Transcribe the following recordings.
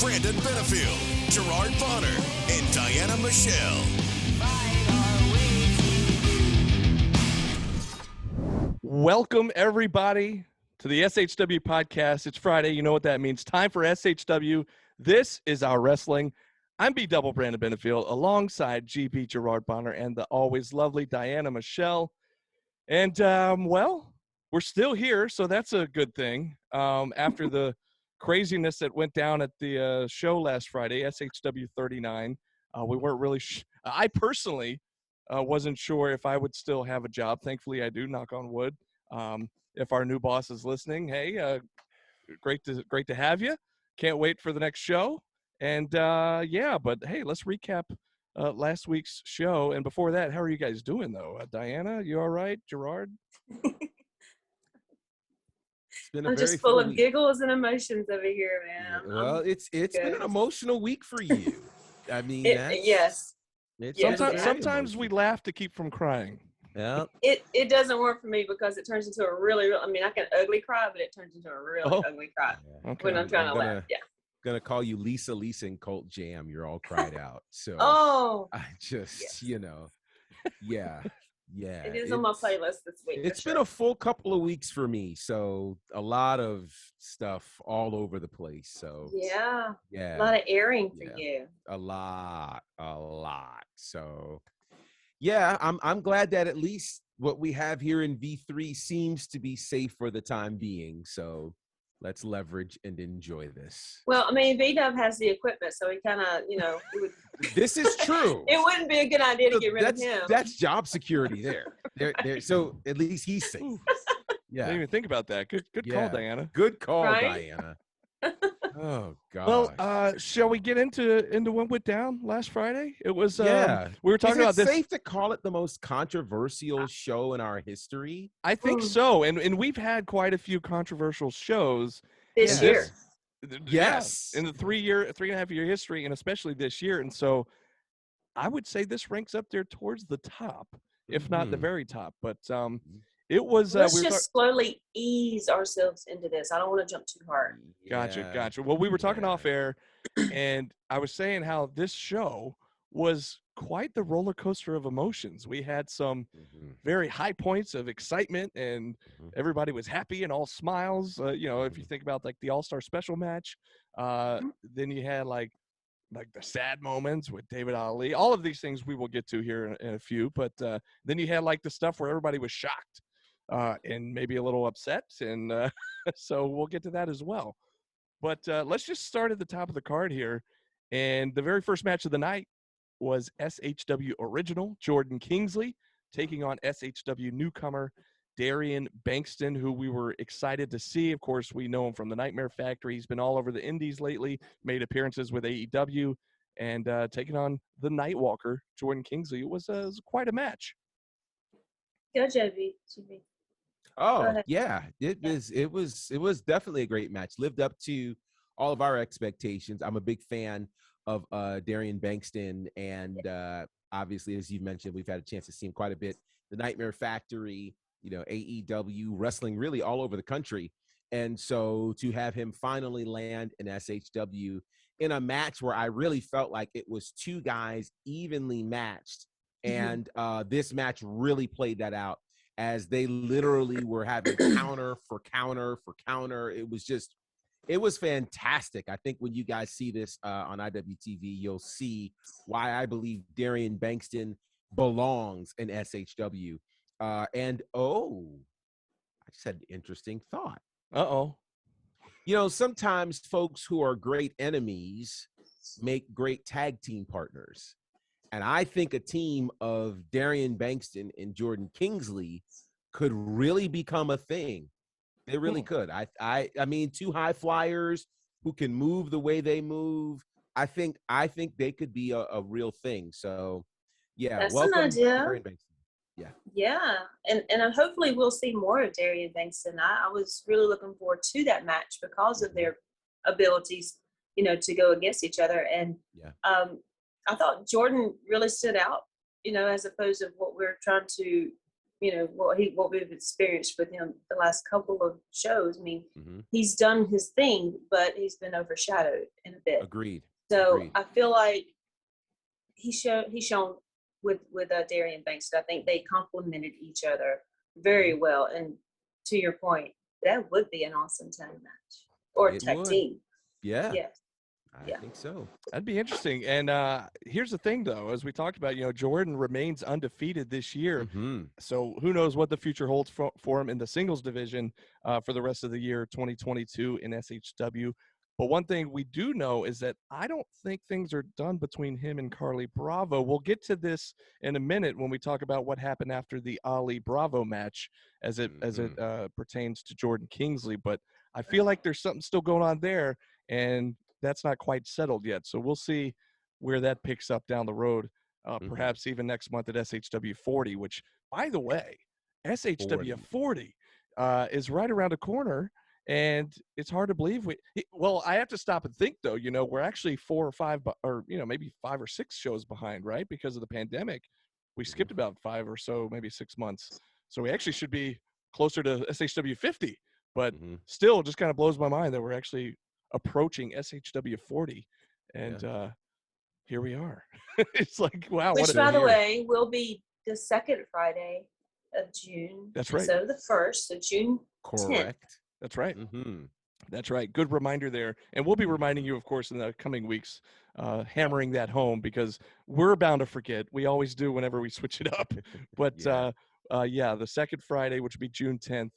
Brandon Benefield, Gerard Bonner, and Diana Michelle. Welcome, everybody, to the SHW podcast. It's Friday. You know what that means. Time for SHW. This is our wrestling. I'm B-Double Brandon Benefield alongside GB Gerard Bonner and the always lovely Diana Michelle. And, well, we're still here, so that's a good thing. After the craziness that went down at the show last Friday, SHW39, we weren't really I personally wasn't sure if I would still have a job. Thankfully, I do, knock on wood. If our new boss is listening, hey, great to have you. Can't wait for the next show. And, yeah, but, hey, let's recap last week's show. And before that, how are you guys doing, though? Diana, you all right? Gerard? I'm just full of giggles and emotions over here, man. Well, it's been an emotional week for you. I mean, yes. Sometimes we laugh to keep from crying. Yeah. It doesn't work for me because it turns into a really, I mean, I can ugly cry, but it turns into a really ugly cry when I'm trying to laugh. Yeah. Gonna call you Lisa and Colt Jam. You're all cried out. So I just, yeah. It is on my playlist this week. It's been a full couple of weeks for me, so a lot of stuff all over the place. So yeah, a lot of airing for you. A lot. So yeah, I'm glad that at least what we have here in V3 seems to be safe for the time being. So let's leverage and enjoy this. Well, I mean, V-Dub has the equipment, so he kind of, This is true. It wouldn't be a good idea to get rid of him. That's job security there. So at least he's safe. Yeah. I didn't even think about that. Good call, Diana. Good call, right? Diana. Oh, God. Well, shall we get into what went down last Friday? It was, we were talking about this. Is it safe to call it the most controversial show in our history? I think so. And we've had quite a few controversial shows this year. Yes. In the 3.5 year history, and especially this year. And so I would say this ranks up there towards the top, if not the very top. But it was. Let's just slowly ease ourselves into this. I don't want to jump too hard. Gotcha. Well, we were talking off air, and I was saying how this show was quite the roller coaster of emotions. We had some very high points of excitement, and everybody was happy and all smiles. If you think about like the All-Star Special match, then you had like the sad moments with David Ali. All of these things we will get to here in a few, but then you had like the stuff where everybody was shocked and maybe a little upset, and so we'll get to that as well. But let's just start at the top of the card here, and the very first match of the night was SHW original Jordan Kingsley taking on SHW newcomer Darian Bankston, who we were excited to see. Of course, we know him from the Nightmare Factory. He's been all over the indies lately, made appearances with AEW, and taking on the Nightwalker, Jordan Kingsley. It was quite a match. Go, JB. Oh, yeah. It was definitely a great match. Lived up to all of our expectations. I'm a big fan of Darian Bankston, and obviously, as you mentioned, we've had a chance to see him quite a bit. The Nightmare Factory, AEW, wrestling really all over the country. And so to have him finally land in SHW in a match where I really felt like it was two guys evenly matched. And this match really played that out as they literally were having counter for counter for counter. It was fantastic. I think when you guys see this on IWTV, you'll see why I believe Darian Bankston belongs in SHW. I just had an interesting thought. Sometimes folks who are great enemies make great tag team partners. And I think a team of Darian Bankston and Jordan Kingsley could really become a thing. They really could. I mean, two high flyers who can move the way they move. I think they could be a real thing. So, yeah. That's welcome, an idea. Darian Bankston. Yeah. And hopefully we'll see more of Darian Bankston. I was really looking forward to that match because of their abilities, to go against each other. And I thought Jordan really stood out, as opposed to what we're trying to, what we've experienced with him the last couple of shows. I mean, Mm-hmm. he's done his thing, but he's been overshadowed in a bit. Agreed. So Agreed. I feel like he's shown with Darian Bankston. I think they complemented each other very well. And to your point, that would be an awesome tag match or tag team. Yeah. Yes. I think so. That'd be interesting. And here's the thing, though, as we talked about, Jordan remains undefeated this year. Mm-hmm. So who knows what the future holds for him in the singles division for the rest of the year, 2022 in SHW. But one thing we do know is that I don't think things are done between him and Carly Bravo. We'll get to this in a minute when we talk about what happened after the Ali Bravo match as it pertains to Jordan Kingsley. But I feel like there's something still going on there, and that's not quite settled yet. So we'll see where that picks up down the road, perhaps even next month at SHW 40, which, by the way, SHW 40 is right around the corner. And it's hard to believe I have to stop and think, though, we're actually 4 or 5 or, maybe 5 or 6 shows behind, right? Because of the pandemic, we skipped about 5 or so, maybe 6 months. So we actually should be closer to SHW 50, but still just kind of blows my mind that we're actually approaching SHW 40. And here we are. It's like, wow. Which, by the way, will be the second Friday of June. That's right. So the 1st, so June 10th. That's right. That's right. Good reminder there. And we'll be reminding you, of course, in the coming weeks, hammering that home, because we're bound to forget. We always do whenever we switch it up. But, the second Friday, which would be June 10th.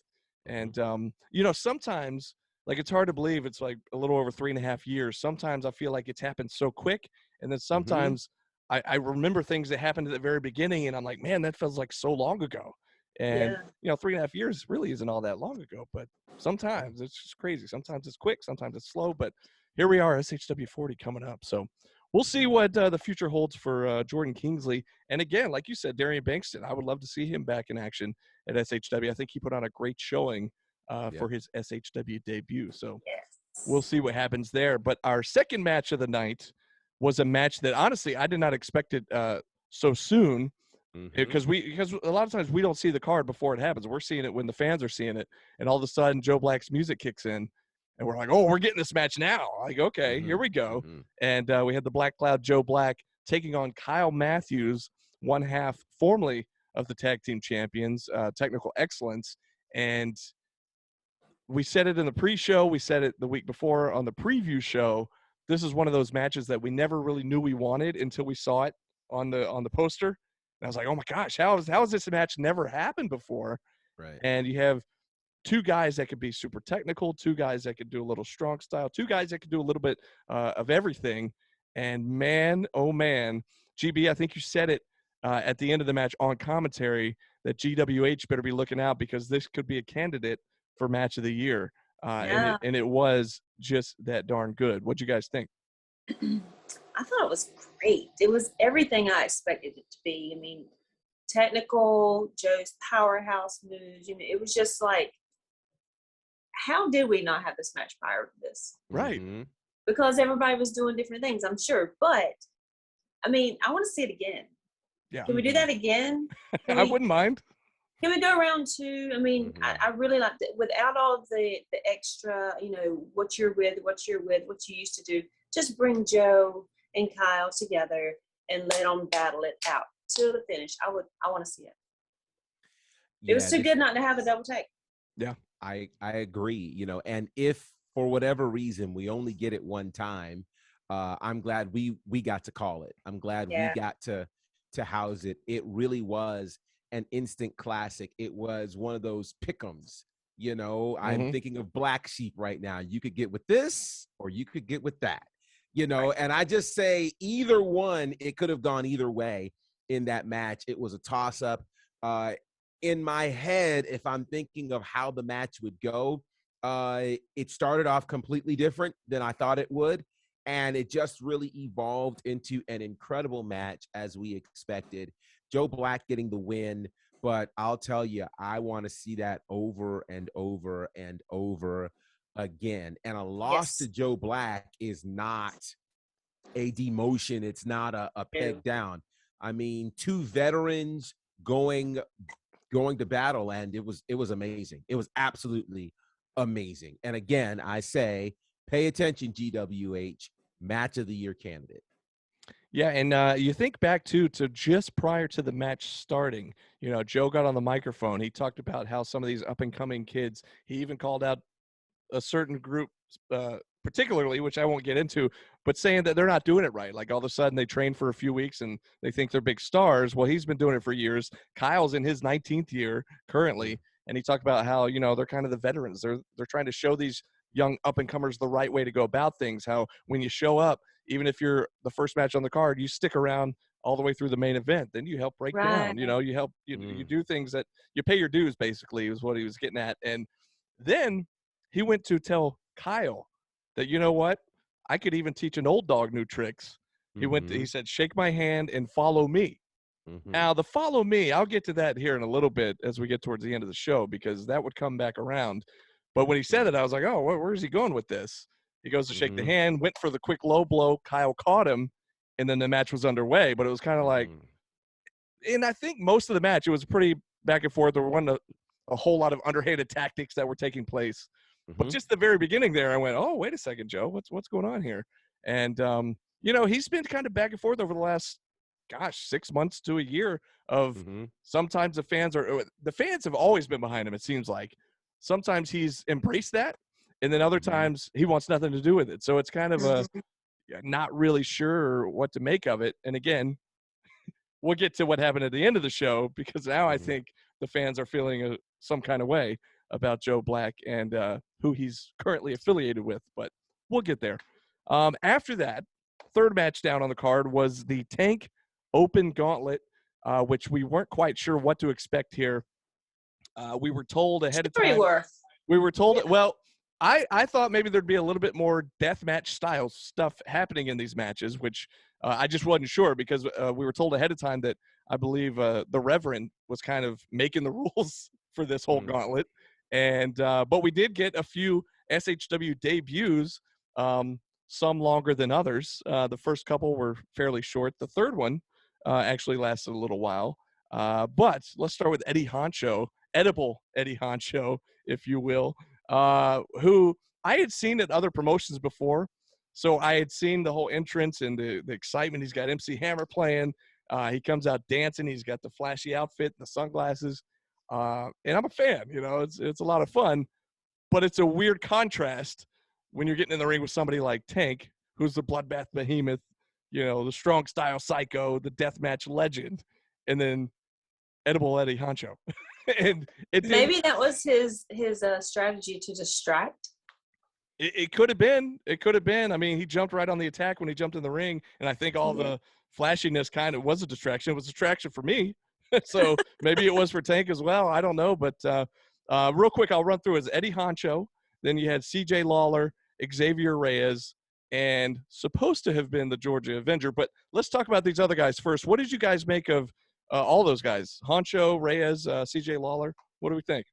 And, sometimes, like, it's hard to believe it's like a little over 3.5 years. Sometimes I feel like it's happened so quick. And then sometimes I remember things that happened at the very beginning, and I'm like, man, that feels like so long ago. And, 3.5 years really isn't all that long ago, but sometimes it's just crazy. Sometimes it's quick, sometimes it's slow, but here we are, SHW 40 coming up. So we'll see what the future holds for Jordan Kingsley. And again, like you said, Darian Bankston, I would love to see him back in action at SHW. I think he put on a great showing for his SHW debut. So we'll see what happens there. But our second match of the night was a match that, honestly, I did not expect it so soon. Because a lot of times we don't see the card before it happens. We're seeing it when the fans are seeing it, and all of a sudden Joe Black's music kicks in, and we're like, "Oh, we're getting this match now!" Like, okay, here we go. And we had the Black Cloud Joe Black taking on Kyle Matthews, one half formerly of the tag team champions, Technical Excellence. And we said it in the pre-show. We said it the week before on the preview show. This is one of those matches that we never really knew we wanted until we saw it on the poster. And I was like, oh my gosh, how has this match never happened before? Right. And you have 2 guys that could be super technical, 2 guys that could do a little strong style, 2 guys that could do a little bit of everything. And man, oh man, GB, I think you said it at the end of the match on commentary that GWH better be looking out, because this could be a candidate for match of the year. And it was just that darn good. What'd you guys think? I thought it was great. It was everything I expected it to be. I mean, technical, Joe's powerhouse moves. It was just like, how did we not have this match prior to this? Right. Because everybody was doing different things, I'm sure. But, I mean, I want to see it again. Yeah. Can we do that again? I wouldn't mind. Can we go around 2? I mean, I really like that. Without all of the extra, what you're with, what you used to do. Just bring Joe and Kyle together and let them battle it out till the finish. I want to see it. It was too good not to have a double take. Yeah, I agree. And if for whatever reason we only get it one time, I'm glad we got to call it. I'm glad we got to house it. It really was an instant classic. It was one of those pick'ems. I'm thinking of Black Sheep right now. You could get with this or you could get with that. And I just say either one, it could have gone either way in that match. It was a toss-up. In my head, if I'm thinking of how the match would go, it started off completely different than I thought it would, and it just really evolved into an incredible match as we expected. Joe Black getting the win, but I'll tell you, I want to see that over and over and over again. And a loss to Joe Black is not a demotion. It's not a peg down. I mean, 2 veterans going going to battle, and it was amazing. It was absolutely amazing. And again, I say, pay attention, GWH, match of the year candidate. Yeah, and you think back to just prior to the match starting, Joe got on the microphone. He talked about how some of these up and coming kids. He even called out a certain group, particularly, which I won't get into, but saying that they're not doing it right. Like all of a sudden they train for a few weeks and they think they're big stars. Well, he's been doing it for years. Kyle's in his 19th year currently, and he talked about how they're kind of the veterans. They're trying to show these young up and comers the right way to go about things. How when you show up, even if you're the first match on the card, you stick around all the way through the main event. Then you help break down. You help you do things that you pay your dues. Basically, is what he was getting at. And then he went to tell Kyle that, you know what, I could even teach an old dog new tricks. He said, shake my hand and follow me. Now, the follow me, I'll get to that here in a little bit as we get towards the end of the show, because that would come back around. But when he said it, I was like, oh, where is he going with this? He goes to shake the hand, went for the quick low blow. Kyle caught him, and then the match was underway. But it was kind of like, and I think most of the match, it was pretty back and forth. There were a whole lot of underhanded tactics that were taking place. But just the very beginning there, I went, oh, wait a second, Joe, what's going on here? And, he's been kind of back and forth over the last, 6 months to a year of sometimes the fans have always been behind him, it seems like. Sometimes he's embraced that, and then other times he wants nothing to do with it. So it's kind of not really sure what to make of it. And again, we'll get to what happened at the end of the show, because now I think the fans are feeling some kind of way about Joe Black and who he's currently affiliated with, but we'll get there. After that, third match down on the card was the Tank Open Gauntlet, which we weren't quite sure what to expect here. We were told ahead of time. We were told, well, I thought maybe there'd be a little bit more deathmatch style stuff happening in these matches, which I just wasn't sure, because we were told ahead of time that I believe the Reverend was kind of making the rules for this whole gauntlet. And but we did get a few SHW debuts, some longer than others. The first couple were fairly short. The third one actually lasted a little while. But let's start with Eddie Honcho, Edible Eddie Honcho, if you will, who I had seen at other promotions before. So I had seen the whole entrance and the excitement. He's got MC Hammer playing. He comes out dancing. He's got the flashy outfit and the sunglasses. And I'm a fan, it's a lot of fun, but it's a weird contrast when you're getting in the ring with somebody like Tank, who's the bloodbath behemoth, the strong style psycho, the deathmatch legend, and then Edible Eddie Honcho. And maybe that was his strategy to distract. It could have been. It could have been. I mean, he jumped right on the attack when he jumped in the ring, and I think all the flashiness kind of was a distraction. It was a distraction for me. So maybe it was for Tank as well. I don't know. But real quick, I'll run through it. It's Eddie Honcho. Then you had CJ Lawler, Xavier Reyes, and supposed to have been the Georgia Avenger. But let's talk about these other guys first. What did you guys make of all those guys? Honcho, Reyes, CJ Lawler. What do we think?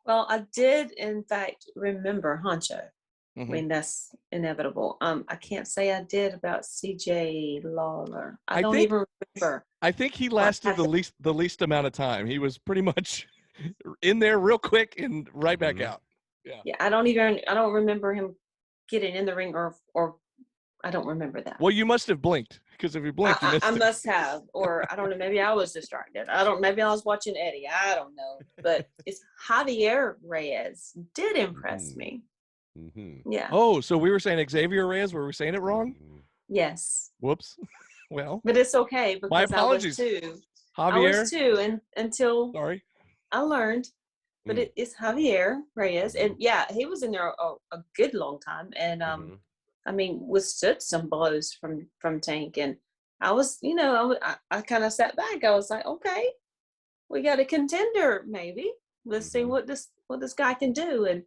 Well, I did, in fact, remember Honcho. I mean, that's inevitable. I can't say I did about CJ Lawler. I don't even remember. I think he lasted the least amount of time. He was pretty much in there real quick and right back out. Yeah. I don't remember him getting in the ring or I don't remember that. Well, you must have blinked, because if you blinked, you missed I must have, or I don't know. Maybe I was distracted. Maybe I was watching Eddie. I don't know. But it's Javier Reyes did impress me. Yeah. Oh, so we were saying Xavier Reyes. Were we saying it wrong? Yes. Whoops. Well. But it's okay, because my apologies. I was too. Javier. I was too, until sorry. I learned. But it's Javier Reyes, and he was in there a good long time, and I mean, withstood some blows from Tank, and I was, I kind of sat back. I was like, okay, we got a contender, maybe. Let's see what this guy can do. And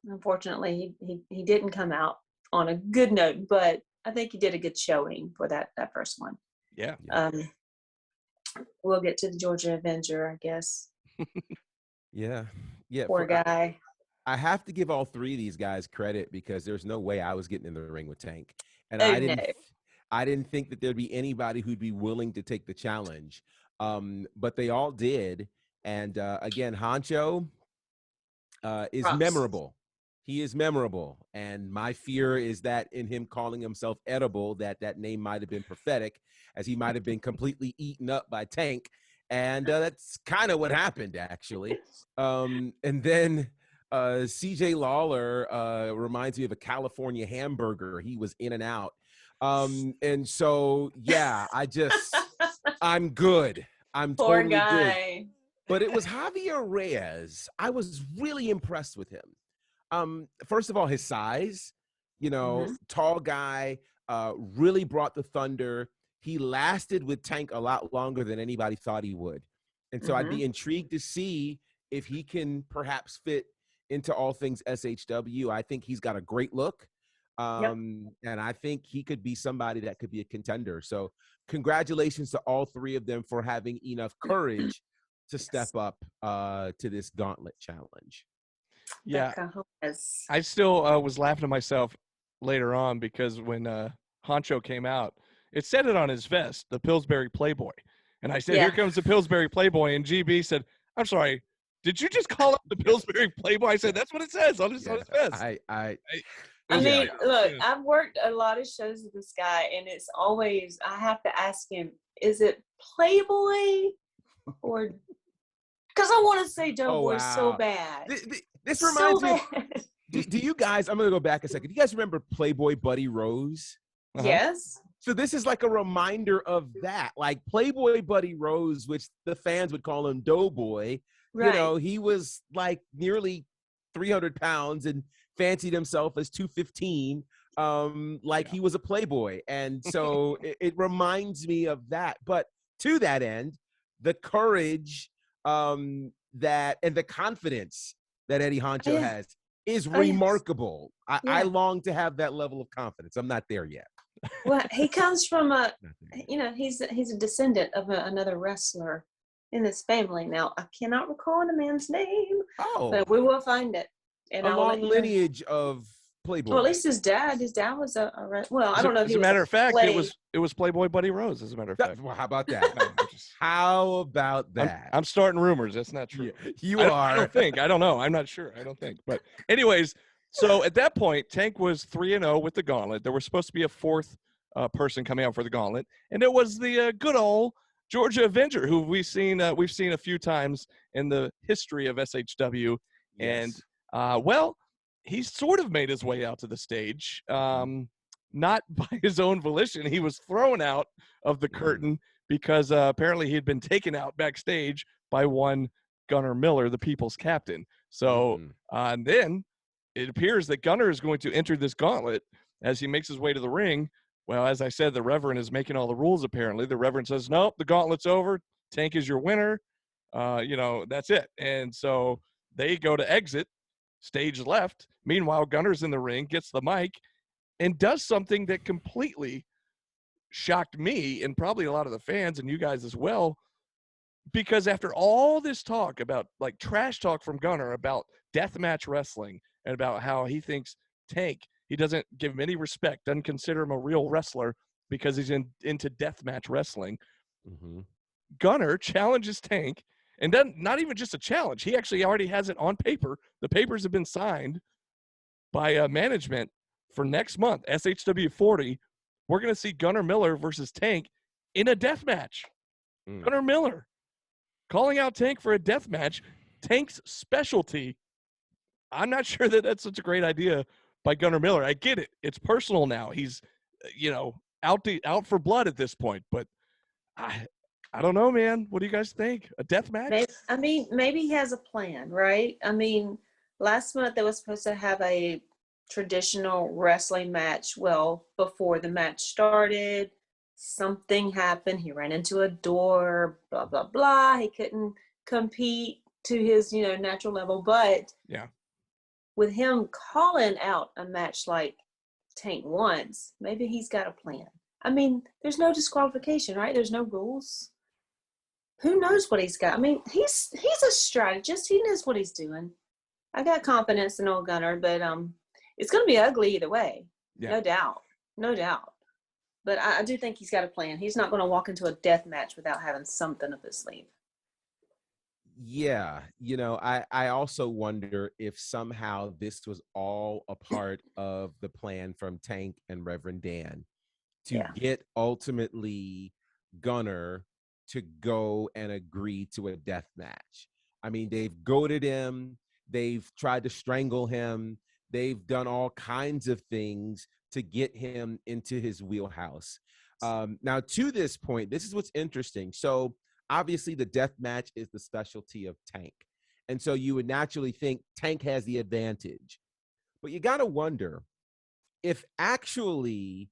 unfortunately, he didn't come out on a good note, but I think he did a good showing for that first one. Yeah. We'll get to the Georgia Avenger, I guess. Yeah. Poor guy. I have to give all three of these guys credit, because there's no way I was getting in the ring with Tank, and I didn't think that there'd be anybody who'd be willing to take the challenge. But they all did, And again, Honcho is Props. memorable. He is memorable. And my fear is that in him calling himself edible, that name might have been prophetic, as he might have been completely eaten up by Tank. And that's kind of what happened, actually. And then CJ Lawler reminds me of a California hamburger. He was in and out. And so, yeah, I'm good. I'm Poor totally good. guy. But it was Javier Reyes. I was really impressed with him. First of all, his size, tall guy, really brought the thunder. He lasted with Tank a lot longer than anybody thought he would. And so I'd be intrigued to see if he can perhaps fit into all things SHW. I think he's got a great look. And I think he could be somebody that could be a contender. So congratulations to all three of them for having enough courage to step up to this gauntlet challenge. Yeah, I still was laughing to myself later on because when Honcho came out, it said it on his vest, the Pillsbury Playboy. And I said, here comes the Pillsbury Playboy. And GB said, I'm sorry, did you just call it the Pillsbury Playboy? I said, that's what it says on his vest. I mean, look, I've worked a lot of shows with this guy, and it's always, I have to ask him, is it Playboy or, because I want to say Doughboy so bad. This reminds me. Do you guys, I'm going to go back a second. Do you guys remember Playboy Buddy Rose? Yes. So this is like a reminder of that. Like Playboy Buddy Rose, which the fans would call him Doughboy. Right. He was like nearly 300 pounds and fancied himself as 215, he was a Playboy. And so it reminds me of that. But to that end, the courage and the confidence that Eddie Honcho has is remarkable. I long to have that level of confidence. I'm not there yet. Well, he comes from he's a descendant of another wrestler in his family. Now, I cannot recall the man's name, but we will find it. And a long lineage of Playboy. Well, at least his dad was a I don't know. As a matter of fact, it was Playboy Buddy Rose. As a matter of fact, well, how about that? How about that? I'm starting rumors. That's not true. Yeah, you are. I don't think. I don't know. I'm not sure. I don't think. But anyways, so at that point, Tank was 3-0 with the gauntlet. There was supposed to be a fourth person coming out for the gauntlet, and it was the good old Georgia Avenger, who we've seen a few times in the history of SHW, and he sort of made his way out to the stage, not by his own volition. He was thrown out of the curtain because apparently he had been taken out backstage by one Gunnar Miller, the People's Captain. So and then it appears that Gunnar is going to enter this gauntlet as he makes his way to the ring. Well, as I said, the Reverend is making all the rules, apparently. The Reverend says, nope, the gauntlet's over. Tank is your winner. That's it. And so they go to exit, stage left. Meanwhile, Gunnar's in the ring, gets the mic, and does something that completely shocked me and probably a lot of the fans and you guys as well. Because after all this talk about, like, trash talk from Gunnar about deathmatch wrestling and about how he thinks Tank, he doesn't give him any respect, doesn't consider him a real wrestler because he's into deathmatch wrestling. Gunnar challenges Tank, and then not even just a challenge. He actually already has it on paper. The papers have been signed by management for next month, SHW 40. We're going to see Gunnar Miller versus Tank in a death match. Gunnar Miller calling out Tank for a death match. Tank's specialty. I'm not sure that that's such a great idea by Gunnar Miller. I get it. It's personal now. He's, out for blood at this point. But I don't know, man. What do you guys think? A death match? Maybe he has a plan, right? I mean, last month they were supposed to have a traditional wrestling match. Well, before the match started, something happened. He ran into a door, blah, blah, blah. He couldn't compete to his, natural level. But with him calling out a match like Tank wants, maybe he's got a plan. I mean, there's no disqualification, right? There's no rules. Who knows what he's got? I mean, he's a strategist. He knows what he's doing. I got confidence in old Gunnar, but it's going to be ugly either way. No doubt. But I do think he's got a plan. He's not going to walk into a death match without having something up his sleeve. Yeah, I also wonder if somehow this was all a part of the plan from Tank and Reverend Dan to Yeah. get ultimately Gunner to go and agree to a death match. I mean, they've goaded him, they've tried to strangle him, they've done all kinds of things to get him into his wheelhouse. Now, to this point, this is what's interesting. So, obviously, the death match is the specialty of Tank. And so you would naturally think Tank has the advantage. But you got to wonder if actually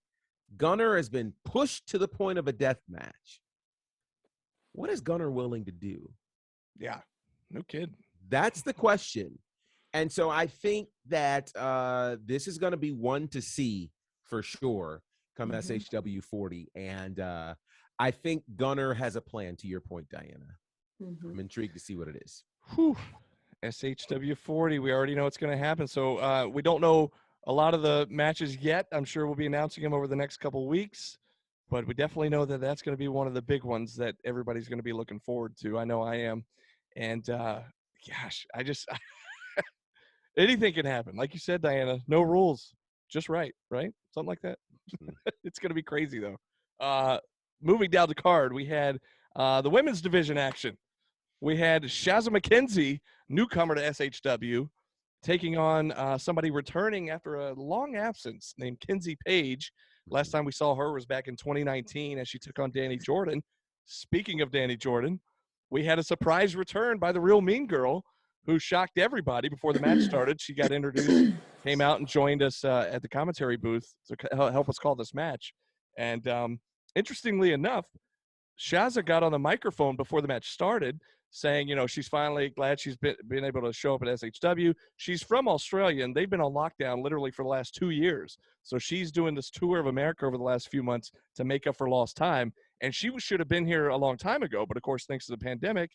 Gunner has been pushed to the point of a death match. What is Gunner willing to do? Yeah, no kid. That's the question. And so I think that this is going to be one to see for sure come SHW 40. And I think Gunner has a plan, to your point, Diana. I'm intrigued to see what it is. Whew. SHW 40, we already know what's going to happen. So we don't know a lot of the matches yet. I'm sure we'll be announcing them over the next couple of weeks. But we definitely know that that's going to be one of the big ones that everybody's going to be looking forward to. I know I am. And gosh, anything can happen. Like you said, Diana, no rules, just right? Something like that. It's going to be crazy, though. Moving down the card, we had the women's division action. We had Shazza McKenzie, newcomer to SHW, taking on somebody returning after a long absence named Kinsey Page. Last time we saw her was back in 2019 as she took on Danny Jordan. Speaking of Danny Jordan, we had a surprise return by the real mean girl who shocked everybody before the match started. She got introduced, came out and joined us at the commentary booth to help us call this match. And interestingly enough, Shazza got on the microphone before the match started saying, she's finally glad she's been able to show up at SHW. She's from Australia, and they've been on lockdown literally for the last 2 years. So she's doing this tour of America over the last few months to make up for lost time. And she should have been here a long time ago. But, of course, thanks to the pandemic,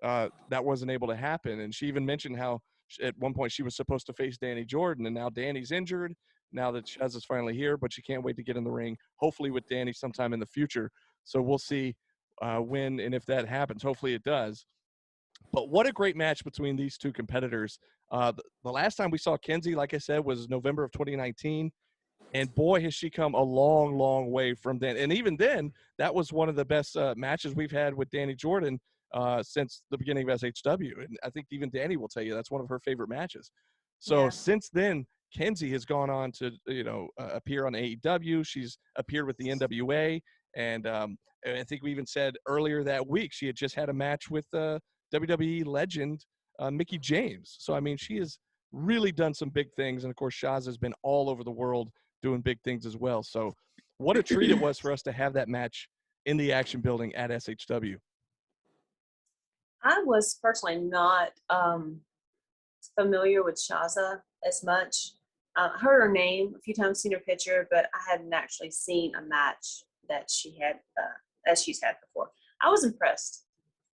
that wasn't able to happen. And she even mentioned how at one point she was supposed to face Danny Jordan, and now Danny's injured now that Shazza's finally here, but she can't wait to get in the ring, hopefully with Danny sometime in the future. So we'll see when and if that happens. Hopefully it does. But what a great match between these two competitors. The last time we saw Kinsey, like I said, was November of 2019. And boy, has she come a long, long way from then. And even then, that was one of the best matches we've had with Danny Jordan since the beginning of SHW. And I think even Danny will tell you that's one of her favorite matches. So since then, Kinsey has gone on to, appear on AEW. She's appeared with the NWA. And I think we even said earlier that week she had just had a match with WWE legend Mickie James. So, I mean, she has really done some big things. And, of course, Shaz has been all over the world doing big things as well. So what a treat it was for us to have that match in the Action Building at SHW. I was personally not familiar with Shazza as much. Heard her name a few times, seen her picture, but I hadn't actually seen a match that she had, as she's had before. I was impressed.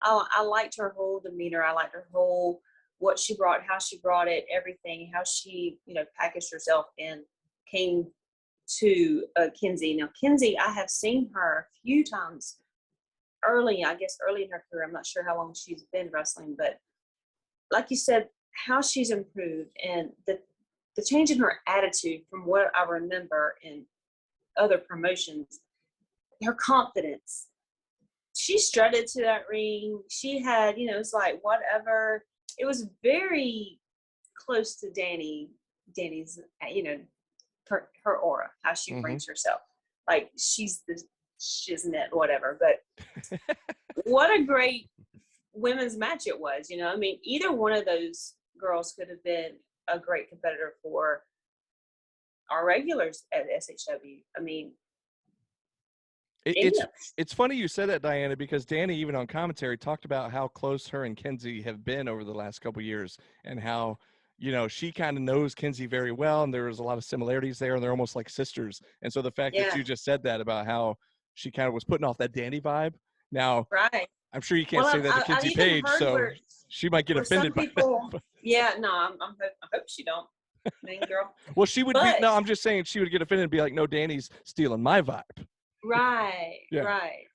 I liked her whole demeanor. I liked her whole, what she brought, how she brought it, everything, how she, packaged herself and came to Kinsey. Now, Kinsey, I have seen her a few times early in her career. I'm not sure how long she's been wrestling, but like you said, how she's improved and the change in her attitude from what I remember in other promotions, her confidence. She strutted to that ring. She had, it's like whatever. It was very close to Danny's, her aura, how she brings herself. Like she's the shiznit, whatever. But what a great women's match it was. I mean, either one of those girls could have been a great competitor for our regulars at SHW. I mean, it's funny you said that, Diana, because Danny, even on commentary, talked about how close her and Kinsey have been over the last couple of years and how, she kind of knows Kinsey very well. And there was a lot of similarities there and they're almost like sisters. And so the fact that you just said that about how she kind of was putting off that Danny vibe. Now, right. I'm sure you can't say that to Kinsey Page, so she might get offended by that. Yeah, no, I hope she don't. Main girl. Well, she would be. No, I'm just saying she would get offended and be like, "No, Danny's stealing my vibe." Right, right.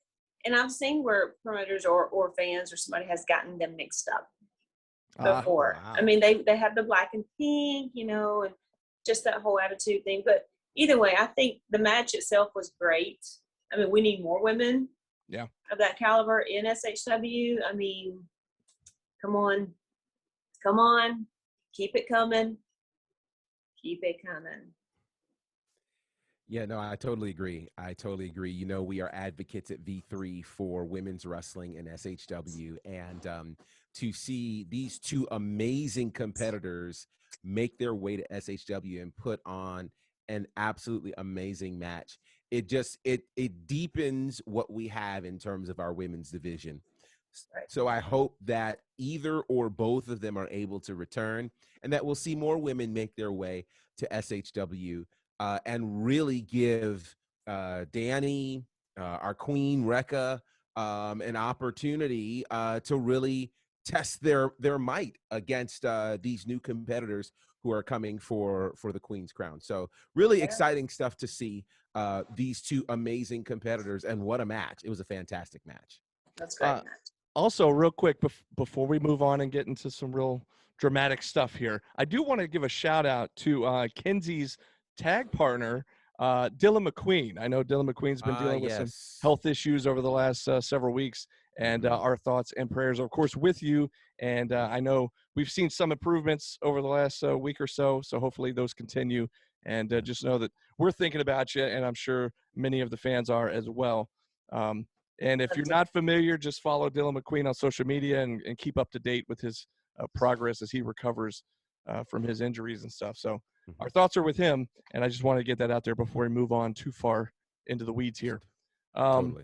and I've seen where promoters or fans or somebody has gotten them mixed up before. Wow. I mean, they have the black and pink, you know, and just that whole attitude thing. But either way, I think the match itself was great. I mean, we need more women of that caliber in SHW. I mean, come on, keep it coming. Yeah, no, I totally agree. You know, we are advocates at V3 for women's wrestling and SHW, and to see these two amazing competitors make their way to SHW and put on an absolutely amazing match, it deepens what we have in terms of our women's division. Right. So I hope that either or both of them are able to return, and that we'll see more women make their way to SHW. And really give Danny, our queen, Rekka, an opportunity to really test their might against these new competitors who are coming for the Queen's Crown. So really exciting stuff to see these two amazing competitors, and what a match. It was a fantastic match. That's great match. Also, real quick, before we move on and get into some real dramatic stuff here, I do want to give a shout out to Kingsley's tag partner, Dylan McQueen. I know Dylan McQueen's been dealing with some health issues over the last several weeks, and our thoughts and prayers are, of course, with you. And I know we've seen some improvements over the last week or so, so hopefully those continue. And just know that we're thinking about you, and I'm sure many of the fans are as well. And if you're not familiar, just follow Dylan McQueen on social media and keep up to date with his progress as he recovers from his injuries and stuff. So our thoughts are with him, and I just want to get that out there before we move on too far into the weeds here. Totally.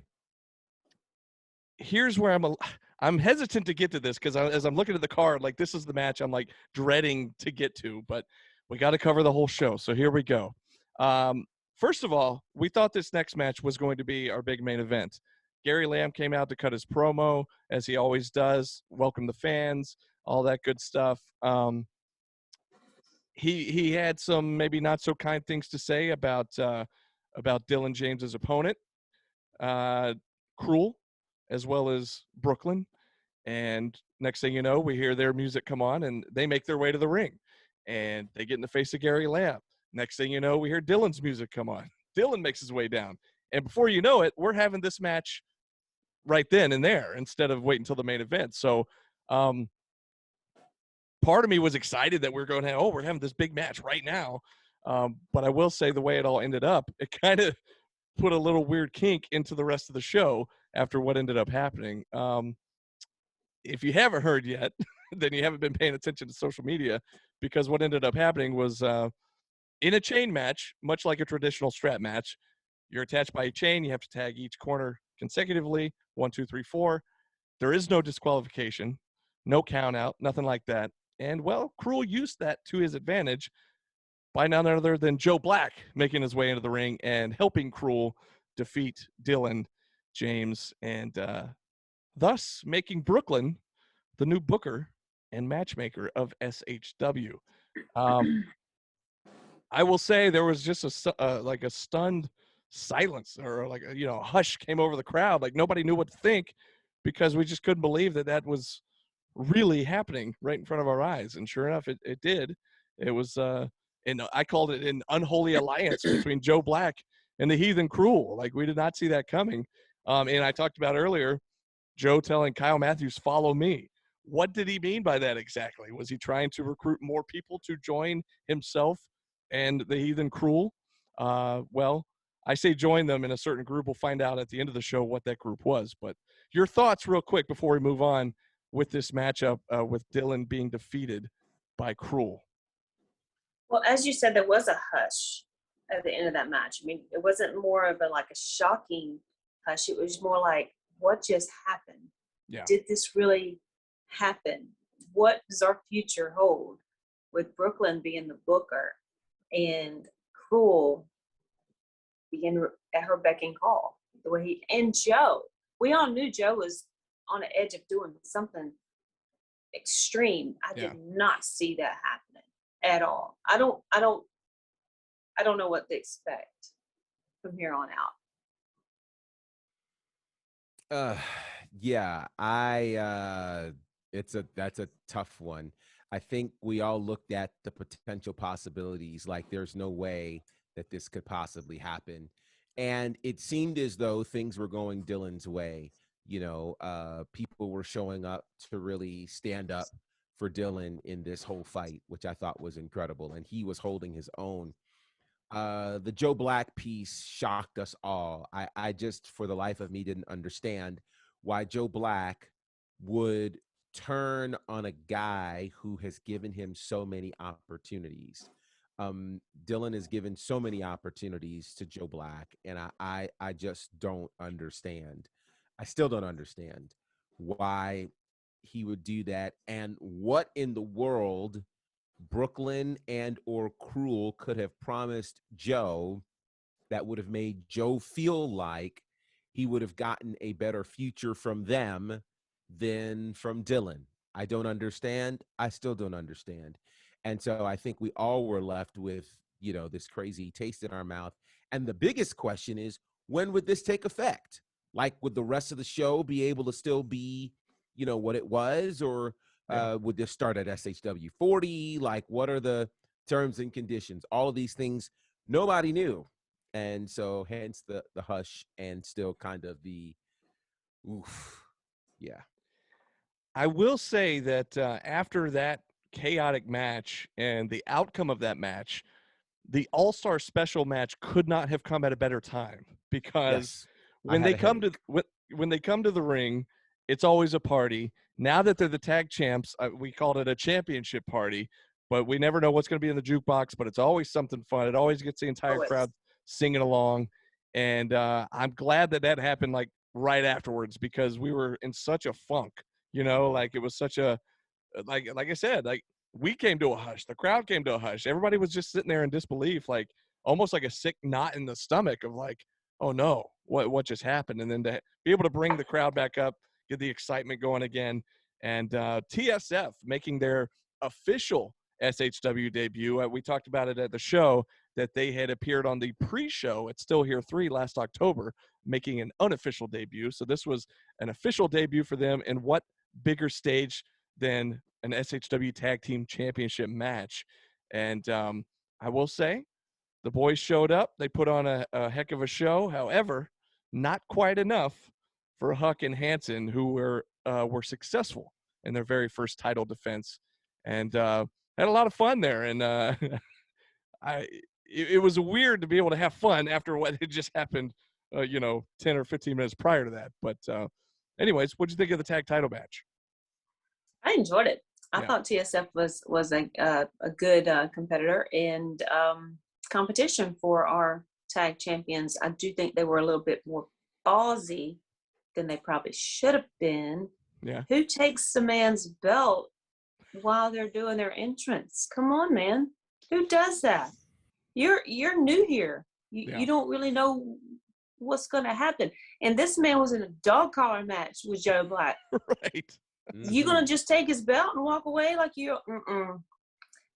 Here's where I'm hesitant to get to this, because as I'm looking at the card, like, this is the match I'm like dreading to get to, but we got to cover the whole show. So here we go. First of all, we thought this next match was going to be our big main event. Gary Lamb came out to cut his promo, as he always does, welcome the fans, all that good stuff. He had some maybe not so kind things to say about Dylan James's opponent, Cruel, as well as Brooklyn. And next thing you know, we hear their music come on, and they make their way to the ring, and they get in the face of Gary Lamb. Next thing you know, we hear Dylan's music come on. Dylan makes his way down, and before you know it, we're having this match right then and there instead of waiting until the main event. So part of me was excited that we're going to we're having this big match right now. But I will say, the way it all ended up, it kind of put a little weird kink into the rest of the show after what ended up happening. If you haven't heard yet, then you haven't been paying attention to social media, because what ended up happening was in a chain match, much like a traditional strap match, you're attached by a chain. You have to tag each corner consecutively, 1, 2, 3, 4. There is no disqualification, no count out, nothing like that. And, well, Cruel used that to his advantage by none other than Joe Black making his way into the ring and helping Cruel defeat Dylan James, and thus making Brooklyn the new booker and matchmaker of SHW. I will say there was just like a stunned silence, or like a hush came over the crowd. Like, nobody knew what to think, because we just couldn't believe that was really happening right in front of our eyes. And sure enough, it did. It was and I called it an unholy alliance between Joe Black and the Heathen Cruel. Like, we did not see that coming. And I talked about earlier, Joe telling Kyle Matthews, "Follow me." What did he mean by that exactly? Was he trying to recruit more people to join himself and the Heathen Cruel? Well, I say join them in a certain group. We'll find out at the end of the show what that group was. But your thoughts real quick before we move on with this matchup with Dylan being defeated by Cruel. Well, as you said, there was a hush at the end of that match. I mean, it wasn't more of a shocking hush. It was more like, what just happened? Yeah. Did this really happen? What does our future hold with Brooklyn being the booker and Cruel being at her beck and call? The way and Joe, we all knew Joe was on the edge of doing something extreme. I did not see that happening at all. I don't know what to expect from here on out. Uh, yeah, that's a tough one. I think we all looked at the potential possibilities, like there's no way that this could possibly happen. And it seemed as though things were going Dylan's way. People were showing up to really stand up for Dylan in this whole fight, which I thought was incredible. And he was holding his own. The Joe Black piece shocked us all. I just, for the life of me, didn't understand why Joe Black would turn on a guy who has given him so many opportunities. Dylan has given so many opportunities to Joe Black, and I just don't understand. I still don't understand why he would do that, and what in the world Brooklyn and or Cruel could have promised Joe that would have made Joe feel like he would have gotten a better future from them than from Dylan. I don't understand. I still don't understand. And so I think we all were left with, this crazy taste in our mouth. And the biggest question is, when would this take effect? Like, would the rest of the show be able to still be, what it was? Or would this start at SHW 40? Like, what are the terms and conditions? All of these things nobody knew. And so hence the hush and still kind of the oof. Yeah. I will say that after that chaotic match and the outcome of that match, the All-Star special match could not have come at a better time, because Yes. when they come to when they come to the ring, it's always a party. Now that they're the tag champs, we called it a championship party, but we never know what's going to be in the jukebox, but it's always something fun. It always gets the entire crowd singing along. And I'm glad that that happened like right afterwards, because we were in such a funk, like it was such a, like I said, like we came to a hush. The crowd came to a hush. Everybody was just sitting there in disbelief, like almost like a sick knot in the stomach of like, oh no, what just happened? And then to be able to bring the crowd back up, get the excitement going again. And TSF making their official SHW debut. We talked about it at the show that they had appeared on the pre-show at Still Here 3 last October, making an unofficial debut. So this was an official debut for them. And what bigger stage than an SHW Tag Team Championship match? And I will say, the boys showed up. They put on a heck of a show. However, not quite enough for Huck and Hanson, who were successful in their very first title defense, and had a lot of fun there. And it was weird to be able to have fun after what had just happened, 10 or 15 minutes prior to that. But anyways, what'd you think of the tag title match? I enjoyed it. I thought TSF was a good competitor and competition for our tag champions. I do think they were a little bit more ballsy than they probably should have been. Yeah. Who takes the man's belt while they're doing their entrance? Come on, man. Who does that? You're new here. You don't really know what's going to happen. And this man was in a dog collar match with Joe Black. Right. You gonna just take his belt and walk away like you?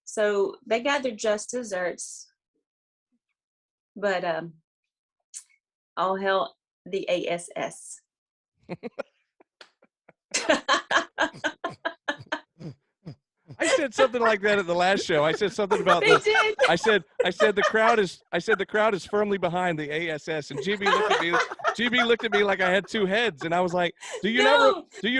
So they got their just desserts, but all hell the ASS. I said something like that at the last show. I said something about I said the crowd is firmly behind the ASS, and GB looked at me like I had two heads, and I was like, do you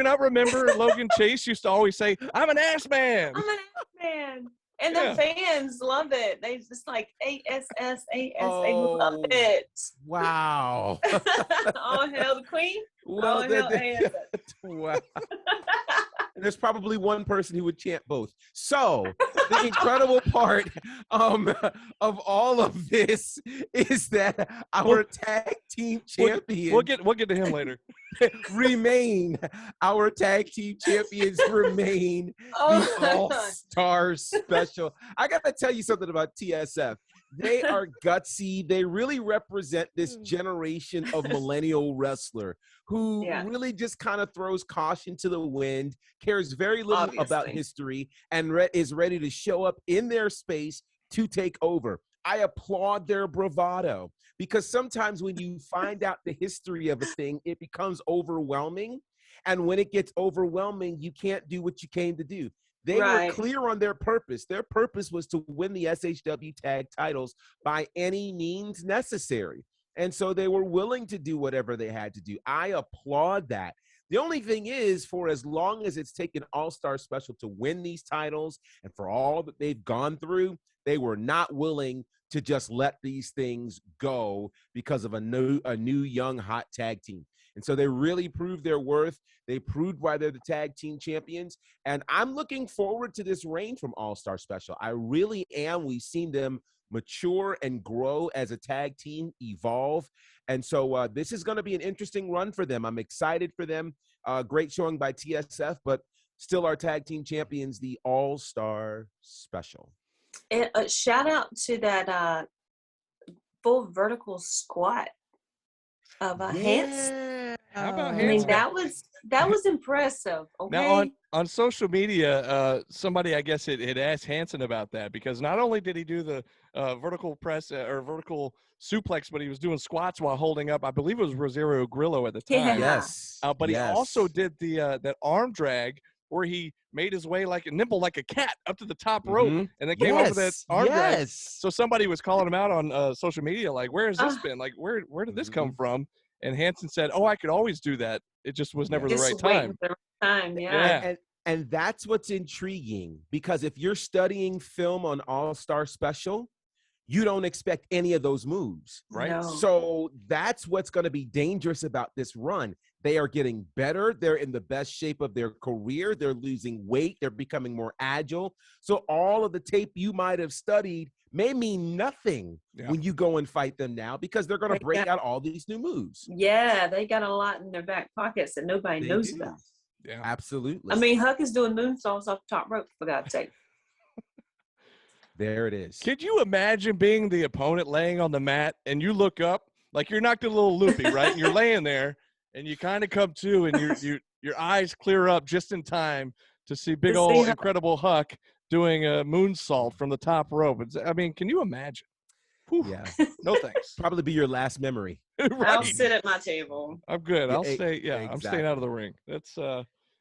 not remember Logan Chase used to always say, I'm an ass man. I'm an ass man. And the fans love it. They just like ASS. They love it. Wow. All hail the queen. Well, all hail ASS. Wow. There's probably one person who would chant both. So the incredible part of all of this is that our tag team champions we'll get to him later. Our tag team champions remain the All-Star Special. I gotta tell you something about TSF. They are gutsy. They really represent this generation of millennial wrestler who really just kind of throws caution to the wind, cares very little about history, and is ready to show up in their space to take over. I applaud their bravado, because sometimes when you find out the history of a thing, it becomes overwhelming. And when it gets overwhelming, you can't do what you came to do. They were clear on their purpose. Their purpose was to win the SHW tag titles by any means necessary. And so they were willing to do whatever they had to do. I applaud that. The only thing is, for as long as it's taken All-Star Special to win these titles and for all that they've gone through, they were not willing to just let these things go because of a new young hot tag team. And so they really proved their worth. They proved why they're the tag team champions. And I'm looking forward to this reign from All-Star Special. I really am. We've seen them mature and grow as a tag team, evolve. And so this is going to be an interesting run for them. I'm excited for them. Great showing by TSF, but still our tag team champions, the All-Star Special. And a shout out to that full vertical squat of Hanson. How about I mean, Hanson? that was impressive. Okay. Now on social media, somebody, I guess, had asked Hanson about that, because not only did he do the vertical press or vertical suplex, but he was doing squats while holding up, I believe it was Rosario Grillo at the time. Yes. But he also did the that arm drag where he made his way like a nimble, like a cat, up to the top rope, and then came over that arm drag. So somebody was calling him out on social media, like, where has this been? Like, where did this come from? And Hanson said, "Oh, I could always do that. It just was never the right time." The right time, yeah. And that's what's intriguing, because if you're studying film on All-Star Special, you don't expect any of those moves, right? No. So that's what's going to be dangerous about this run. They are getting better. They're in the best shape of their career. They're losing weight. They're becoming more agile. So all of the tape you might have studied may mean nothing when you go and fight them now, because they're going to break out all these new moves. Yeah, they got a lot in their back pockets that nobody knows about. Yeah, absolutely. I mean, Huck is doing moonsaults off the top rope, for God's sake. There it is. Could you imagine being the opponent laying on the mat and you look up, like you're knocked a little loopy, right? And you're laying there and you kind of come to, and your eyes clear up just in time to see big old incredible Huck doing a moonsault from the top rope. I mean, can you imagine? Whew. Yeah. No thanks. Probably be your last memory. Right. I'll sit at my table. I'm good. I'll stay. Yeah, exactly. I'm staying out of the ring. That's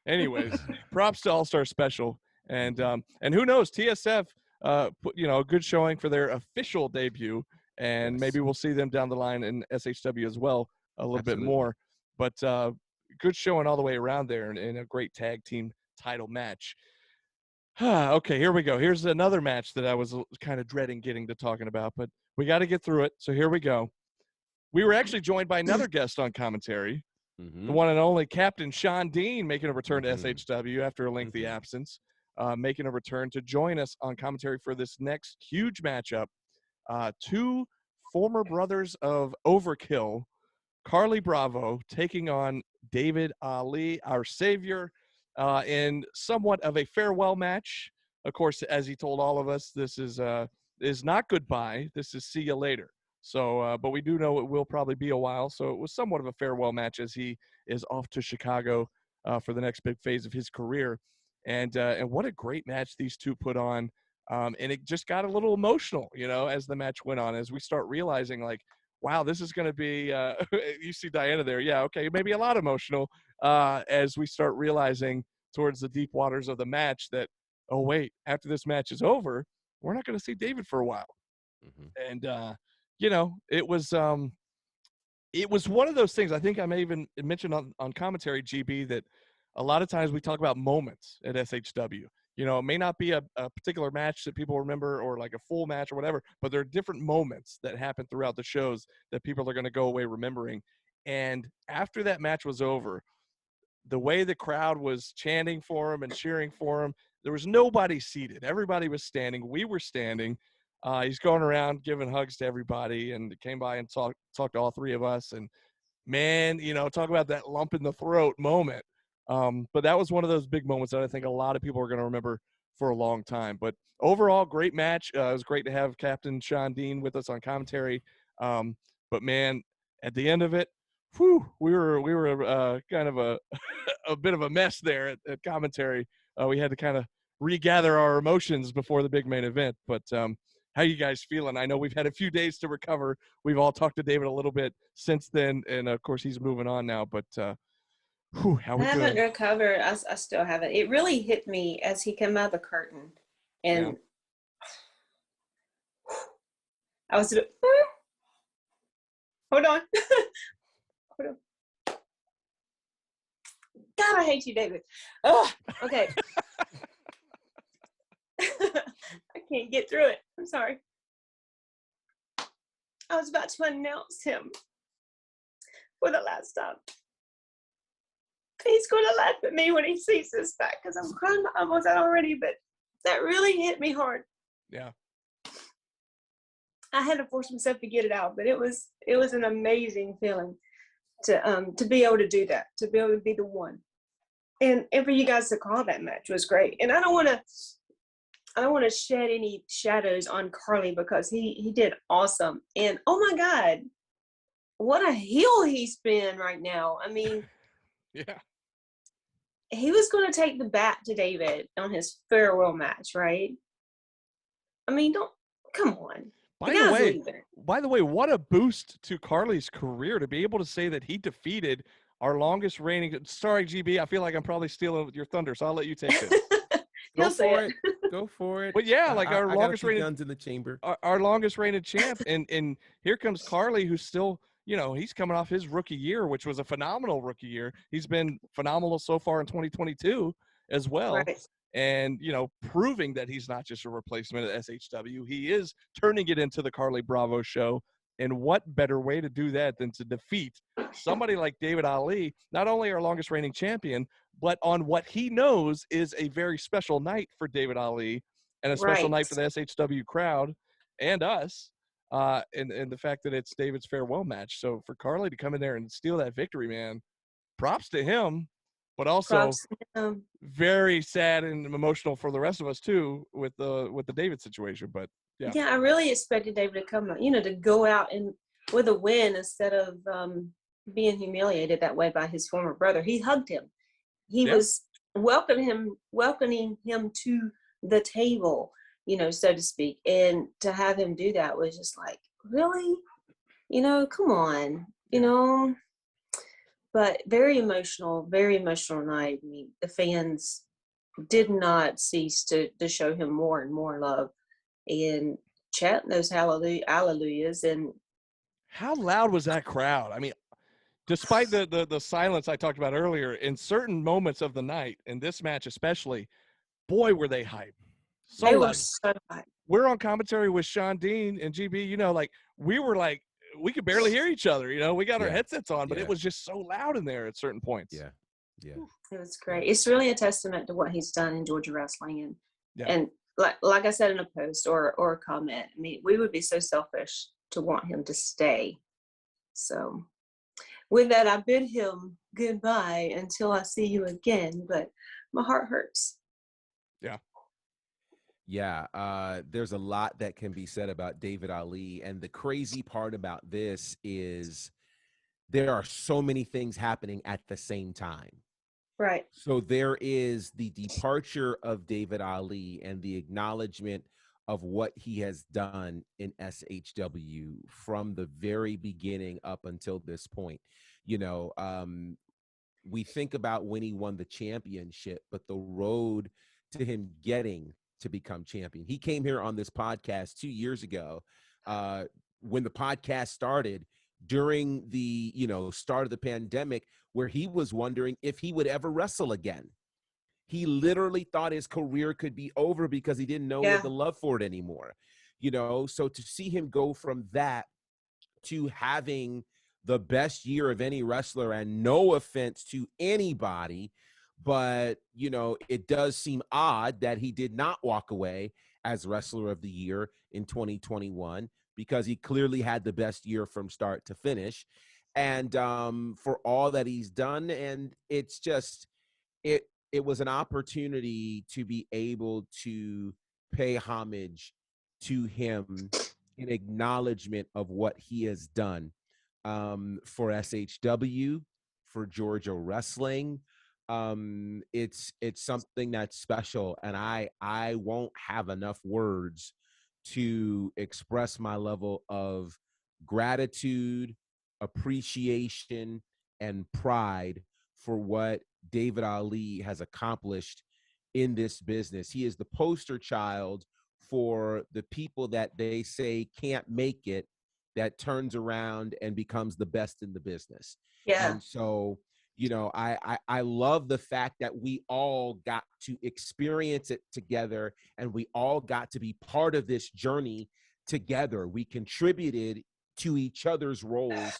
anyways, props to All-Star Special. And who knows, TSF put, a good showing for their official debut, and maybe we'll see them down the line in SHW as well a little bit more. But good showing all the way around there, and a great tag team title match. Okay, here we go. Here's another match that I was kind of dreading getting to talking about, but we got to get through it. So here we go. We were actually joined by another guest on commentary, the one and only Captain Sean Dean, making a return to SHW after a lengthy absence, making a return to join us on commentary for this next huge matchup. Two former brothers of Overkill, Carly Bravo, taking on David Ali, our savior, in somewhat of a farewell match. Of course, as he told all of us, this is not goodbye. This is see you later. So, but we do know it will probably be a while. So it was somewhat of a farewell match as he is off to Chicago for the next big phase of his career. And what a great match these two put on. And it just got a little emotional, as the match went on, as we start realizing, like, wow, this is going to be, you see Diana there. Yeah, okay, maybe a lot emotional as we start realizing towards the deep waters of the match that, oh, wait, after this match is over, we're not going to see David for a while. And, it was one of those things. I think I may even mention on commentary, GB, that a lot of times we talk about moments at SHW. It may not be a particular match that people remember, or like a full match or whatever, but there are different moments that happen throughout the shows that people are going to go away remembering. And after that match was over, the way the crowd was chanting for him and cheering for him, there was nobody seated. Everybody was standing. We were standing. He's going around giving hugs to everybody, and came by and talked to all three of us. And man, talk about that lump in the throat moment. But that was one of those big moments that I think a lot of people are going to remember for a long time. But overall, great match. It was great to have Captain Sean Dean with us on commentary. But man, at the end of it, we were kind of a bit of a mess there at commentary. We had to kind of regather our emotions before the big main event. But how you guys feeling? I know we've had a few days to recover. We've all talked to David a little bit since then, and of course he's moving on now. But how we I haven't doing? recovered. I still haven't. It really hit me as he came out of the curtain, and I was. Hold on. Hold on. God, I hate you, David. Oh, okay. I can't get through it. I'm sorry. I was about to announce him for the last time. He's going to laugh at me when he sees this back because I'm crying almost out already, but that really hit me hard. Yeah. I had to force myself to get it out, but it was an amazing feeling to be able to do that, to be able to be the one. And for you guys to call that match was great. And I don't want to shed any shadows on Carly because he did awesome. And oh my God, what a heel he's been right now. I mean, yeah. He was going to take the bat to David on his farewell match, right? I mean, come on. By the way, what a boost to Carly's career to be able to say that he defeated our longest reigning. Sorry, GB, I feel like I'm probably stealing your thunder, so I'll let you take this. Go for it. Go for it. But yeah, like our longest reigning guns in the chamber. Our longest reigning champ, and here comes Carly, who's still, he's coming off his rookie year, which was a phenomenal rookie year. He's been phenomenal so far in 2022 as well. Right. And, proving that he's not just a replacement at SHW. He is turning it into the Carly Bravo show. And what better way to do that than to defeat somebody like David Ali, not only our longest reigning champion, but on what he knows is a very special night for David Ali and a special night for the SHW crowd and us. And the fact that it's David's farewell match. So for Carly to come in there and steal that victory, man, props to him. But also very sad and emotional for the rest of us too with the David situation. But yeah, I really expected David to come, to go out and with a win instead of being humiliated that way by his former brother. He hugged him. He was welcoming him to the table, so to speak. And to have him do that was just like, really, come on, But very emotional night. I mean, the fans did not cease to show him more and more love and chant those hallelujahs. And how loud was that crowd? I mean, despite the silence I talked about earlier, in certain moments of the night, in this match especially, boy, were they hype. They were so hype. We're on commentary with Sean Dean and GB, we were like, we could barely hear each other, we got our headsets on, but it was just so loud in there at certain points. Yeah. It was great. It's really a testament to what he's done in Georgia wrestling. And like I said in a post or a comment, I mean, we would be so selfish to want him to stay. So with that, I bid him goodbye until I see you again, but my heart hurts. Yeah. Yeah, there's a lot that can be said about David Ali. And the crazy part about this is there are so many things happening at the same time. Right. So there is the departure of David Ali and the acknowledgement of what he has done in SHW from the very beginning up until this point. We think about when he won the championship, but the road to him getting to become champion. He came here on this podcast 2 years ago when the podcast started during the, start of the pandemic, where he was wondering if he would ever wrestle again. He literally thought his career could be over because he didn't know he had the love for it anymore. So to see him go from that to having the best year of any wrestler, and no offense to anybody, but, it does seem odd that he did not walk away as Wrestler of the Year in 2021 because he clearly had the best year from start to finish. And for all that he's done, and it's just, it was an opportunity to be able to pay homage to him in acknowledgement of what he has done for SHW, for Georgia wrestling. It's something that's special, and I won't have enough words to express my level of gratitude, appreciation, and pride for what David Ali has accomplished in this business. He is the poster child for the people that they say can't make it, that turns around and becomes the best in the business. Yeah. And so, you know, I love the fact that we all got to experience it together, and we all got to be part of this journey together. We contributed to each other's roles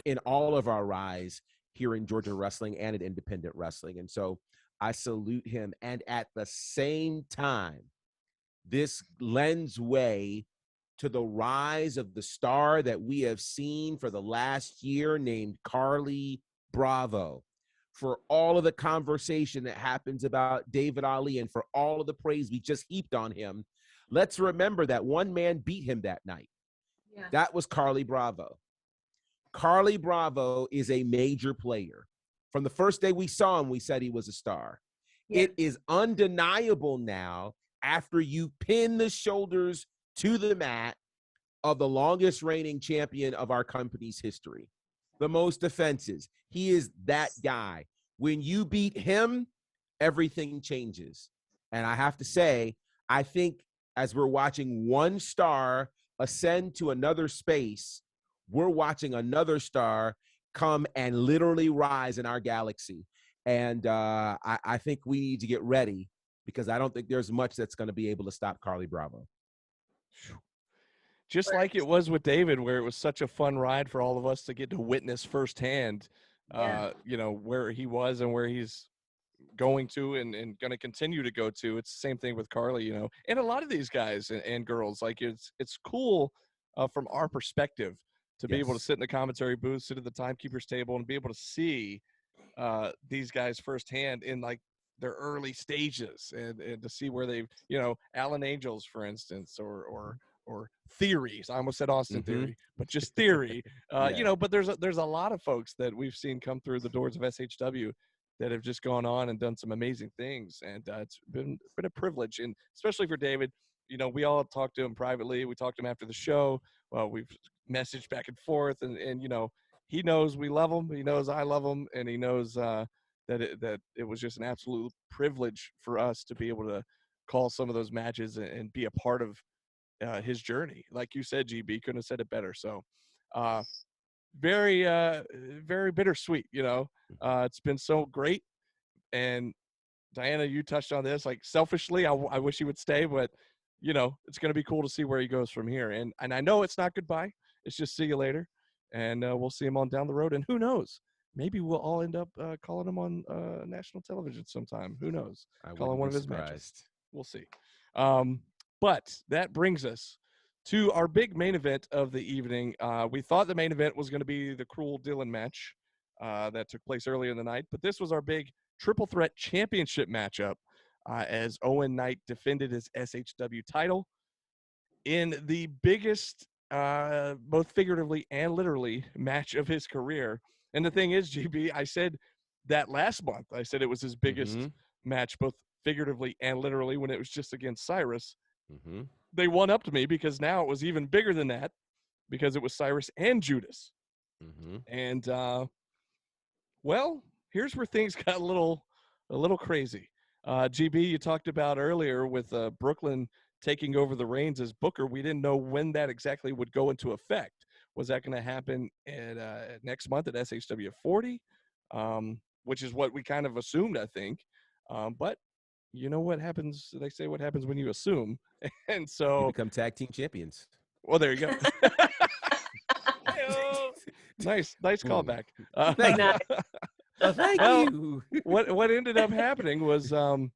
in all of our rise here in Georgia wrestling and in independent wrestling. And so I salute him. And at the same time, this lends way to the rise of the star that we have seen for the last year, named Carly Bravo, for all of the conversation that happens about David Ali and for all of the praise we just heaped on him. Let's remember that one man beat him that night. Yeah. That was Carly Bravo. Carly Bravo is a major player. From the first day we saw him, we said he was a star. Yeah. It is undeniable now, after you pin the shoulders to the mat of the longest reigning champion of our company's history, the most defenses. He is that guy. When you beat him, everything changes. And I have to say, I think as we're watching one star ascend to another space, we're watching another star come and literally rise in our galaxy. And I think we need to get ready, because I don't think there's much that's going to be able to stop Carly Bravo. Just like it was with David, where it was such a fun ride for all of us to get to witness firsthand, you know, where he was and where he's going to and going to continue to go to. It's the same thing with Carly, you know, and a lot of these guys and girls. Like it's cool from our perspective to be able to sit in the commentary booth, sit at the timekeeper's table, and be able to see these guys firsthand in like their early stages, and to see where they've, you know, Alan Angels, for instance, or Theories. I almost said Austin Theory, but just Theory. You know, but there's a lot of folks that we've seen come through the doors of SHW that have just gone on and done some amazing things, and it's been a privilege, and especially for David. You know, we all talked to him privately. We talked to him after the show. Well, we've messaged back and forth, and you know, he knows we love him. He knows I love him, and he knows that it was just an absolute privilege for us to be able to call some of those matches and be a part of his journey. Like you said, GB, couldn't have said it better. So very bittersweet, you know. It's been so great. And Diana, you touched on this. Like, selfishly, I wish he would stay, but you know, it's going to be cool to see where he goes from here. And I know it's not goodbye. It's just see you later. And we'll see him on down the road. And who knows? Maybe we'll all end up calling him on national television sometime. Who knows? Calling one of his matches. We'll see. But that brings us to our big main event of the evening. We thought the main event was going to be the Cruel Dylan match that took place earlier in the night. But this was our big triple threat championship matchup as Owen Knight defended his SHW title in the biggest, both figuratively and literally, match of his career. And the thing is, GB, I said that last month. I said it was his biggest match, both figuratively and literally, when it was just against Cyrus. They one-upped me, because now it was even bigger than that, because it was Cyrus and Judas. And, well, here's where things got a little crazy. GB, you talked about earlier with Brooklyn taking over the reins as Booker. We didn't know when that exactly would go into effect. Was that going to happen at next month at SHW 40, which is what we kind of assumed, I think. But you know what happens? They say what happens when you assume. And so you become tag team champions. Well, there you go. Nice callback. Thank you. What ended up happening was the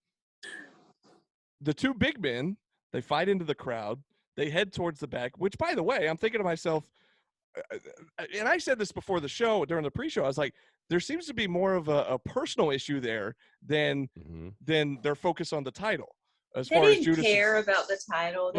two big men, they fight into the crowd. They head towards the back, which, by the way, I'm thinking to myself, and I said this before the show, during the pre-show, I was like, there seems to be more of a personal issue there than their focus on the title. As far as Judas care about the title.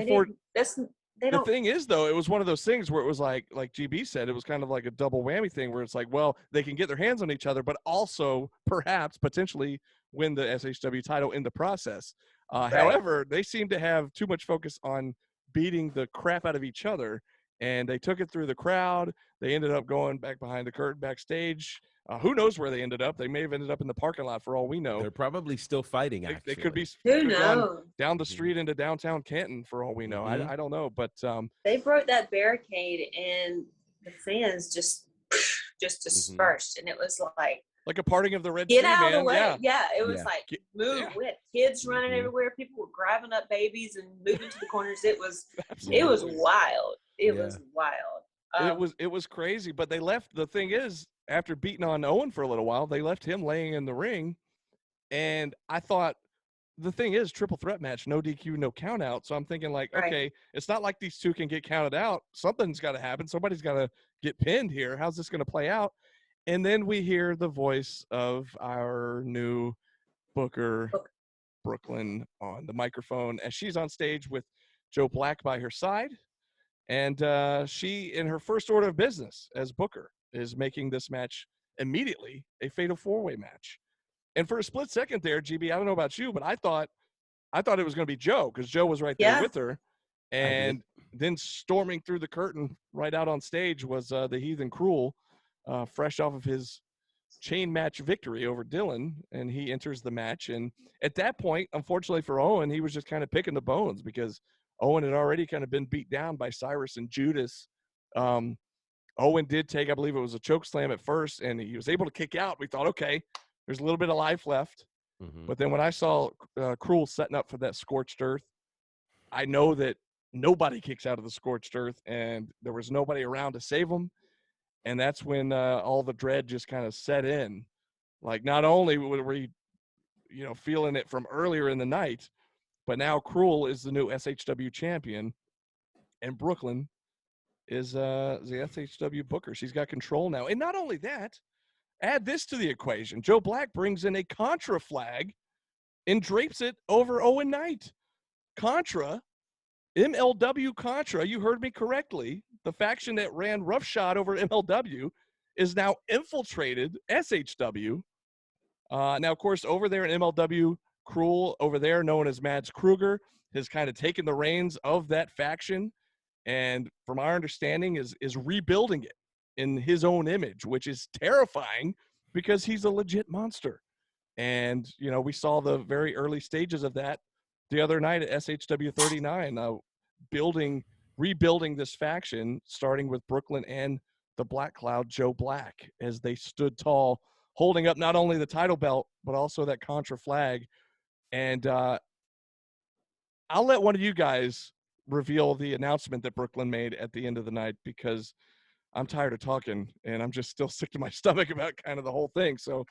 The thing is, though, it was one of those things where it was like GB said, it was kind of like a double whammy thing, where it's like, well, they can get their hands on each other, but also perhaps potentially win the SHW title in the process. However, they seem to have too much focus on beating the crap out of each other. And they took it through the crowd. They ended up going back behind the curtain backstage. Who knows where they ended up? They may have ended up in the parking lot for all we know. They're probably still fighting, They could be Who could have gone knows? down the street into downtown Canton for all we know. I don't know, but they broke that barricade and the fans just dispersed, and it was like a parting of the Red get Sea, out man. of the way. Yeah, It was like move. Yeah. We had kids running everywhere. People were grabbing up babies and moving to the corners. It was wild. It was wild. It was crazy, but they left. The thing is, after beating on Owen for a little while, they left him laying in the ring. And I thought, the thing is, triple threat match, no DQ, no count out. So I'm thinking like, okay, it's not like these two can get counted out. Something's got to happen. Somebody's got to get pinned here. How's this going to play out? And then we hear the voice of our new booker, Brooklyn, on the microphone as she's on stage with Joe Black by her side. And she, in her first order of business as booker, is making this match immediately a fatal four-way match. And for a split second there, GB, I don't know about you, but I thought it was going to be Joe, because Joe was right there with her. And then storming through the curtain right out on stage was the Heathen Cruel, fresh off of his chain match victory over Dylan, and he enters the match. And at that point, unfortunately for Owen, he was just kind of picking the bones, because Owen had already kind of been beat down by Cyrus and Judas. Owen did take, I believe it was a choke slam at first, and he was able to kick out. We thought, okay, there's a little bit of life left. But then when I saw Cruel setting up for that scorched earth, I know that nobody kicks out of the scorched earth, and there was nobody around to save him. And that's when all the dread just kind of set in. Like, not only were we, feeling it from earlier in the night, but now Cruel is the new SHW champion, and Brooklyn is the SHW booker. She's got control now. And not only that, add this to the equation. Joe Black brings in a Contra flag and drapes it over Owen Knight. Contra, MLW Contra, you heard me correctly. The faction that ran roughshod over MLW is now infiltrated SHW. Now, of course, over there in MLW, Cruel, over there, known as Mads Kruger, has kind of taken the reins of that faction, and from our understanding is rebuilding it in his own image, which is terrifying because he's a legit monster. And, we saw the very early stages of that the other night at SHW39, rebuilding this faction, starting with Brooklyn and the Black Cloud, Joe Black, as they stood tall, holding up not only the title belt, but also that Contra flag. And I'll let one of you guys reveal the announcement that Brooklyn made at the end of the night, because I'm tired of talking and I'm just still sick to my stomach about kind of the whole thing. So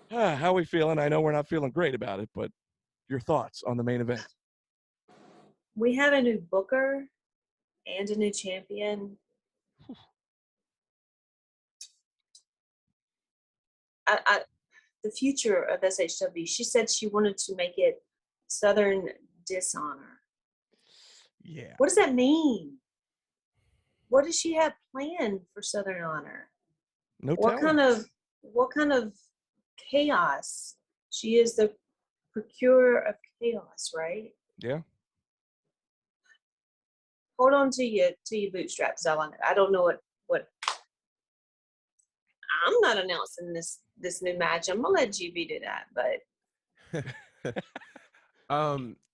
how are we feeling? I know we're not feeling great about it, but your thoughts on the main event? We have a new booker and a new champion. The future of SHW, she said she wanted to make it Southern Dishonor. Yeah. What does that mean? What does she have planned for Southern Honor? No what telling. What kind of chaos? She is the procurer of chaos, right? Yeah. Hold on to your bootstraps, Ellen. I don't know what. I'm not announcing this new match. I'm gonna let GB do that, but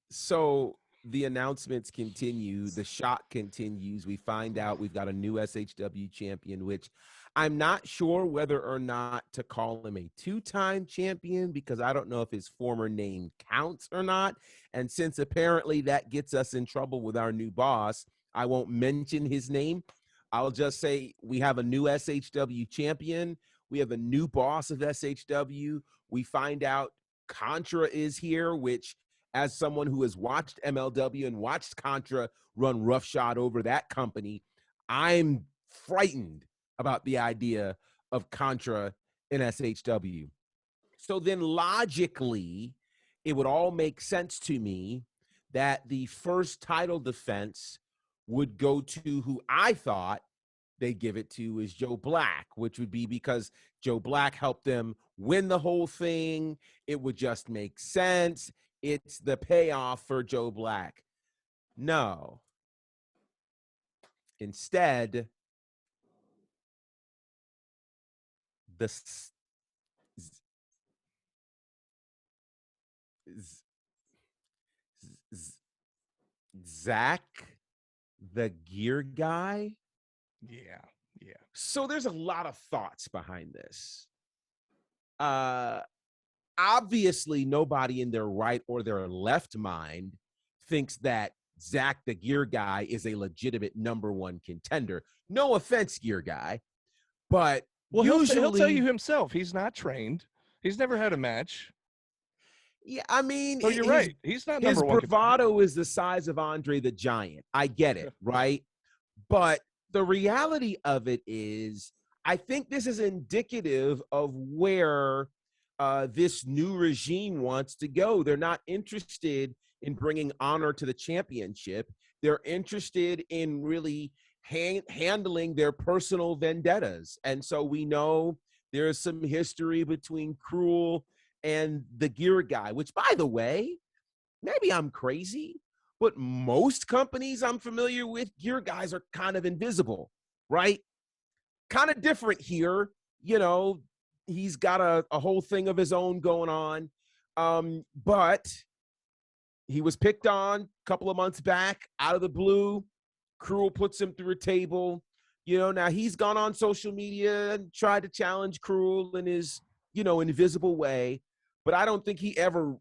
so the announcements continue, the shock continues. We find out we've got a new SHW champion, which I'm not sure whether or not to call him a two-time champion, because I don't know if his former name counts or not. And since apparently that gets us in trouble with our new boss, I won't mention his name. I'll just say we have a new SHW champion. We have a new boss of SHW. We find out Contra is here, which, as someone who has watched MLW and watched Contra run roughshod over that company, I'm frightened about the idea of Contra in SHW. So then logically, it would all make sense to me that the first title defense would go to who I thought they give it to is Joe Black, which would be because Joe Black helped them win the whole thing. It would just make sense. It's the payoff for Joe Black. No, Instead, the Zach, the gear guy. Yeah. So there's a lot of thoughts behind this. Obviously, nobody in their right or their left mind thinks that Zach, the gear guy, is a legitimate number one contender. No offense, gear guy, but usually he'll tell you himself. He's not trained. He's never had a match. Yeah, I mean, so you're right. He's not number one. His bravado is the size of Andre the Giant. I get it, right? But the reality of it is, I think this is indicative of where this new regime wants to go. They're not interested in bringing honor to the championship. They're interested in really handling their personal vendettas. And so we know there's some history between Cruel and the gear guy, which, by the way, maybe I'm crazy, but most companies I'm familiar with, gear guys are kind of invisible, right? Kind of different here. You know, he's got a whole thing of his own going on. But he was picked on a couple of months back out of the blue. Cruel puts him through a table. You know, now he's gone on social media and tried to challenge Cruel in his, invisible way. But I don't think he ever,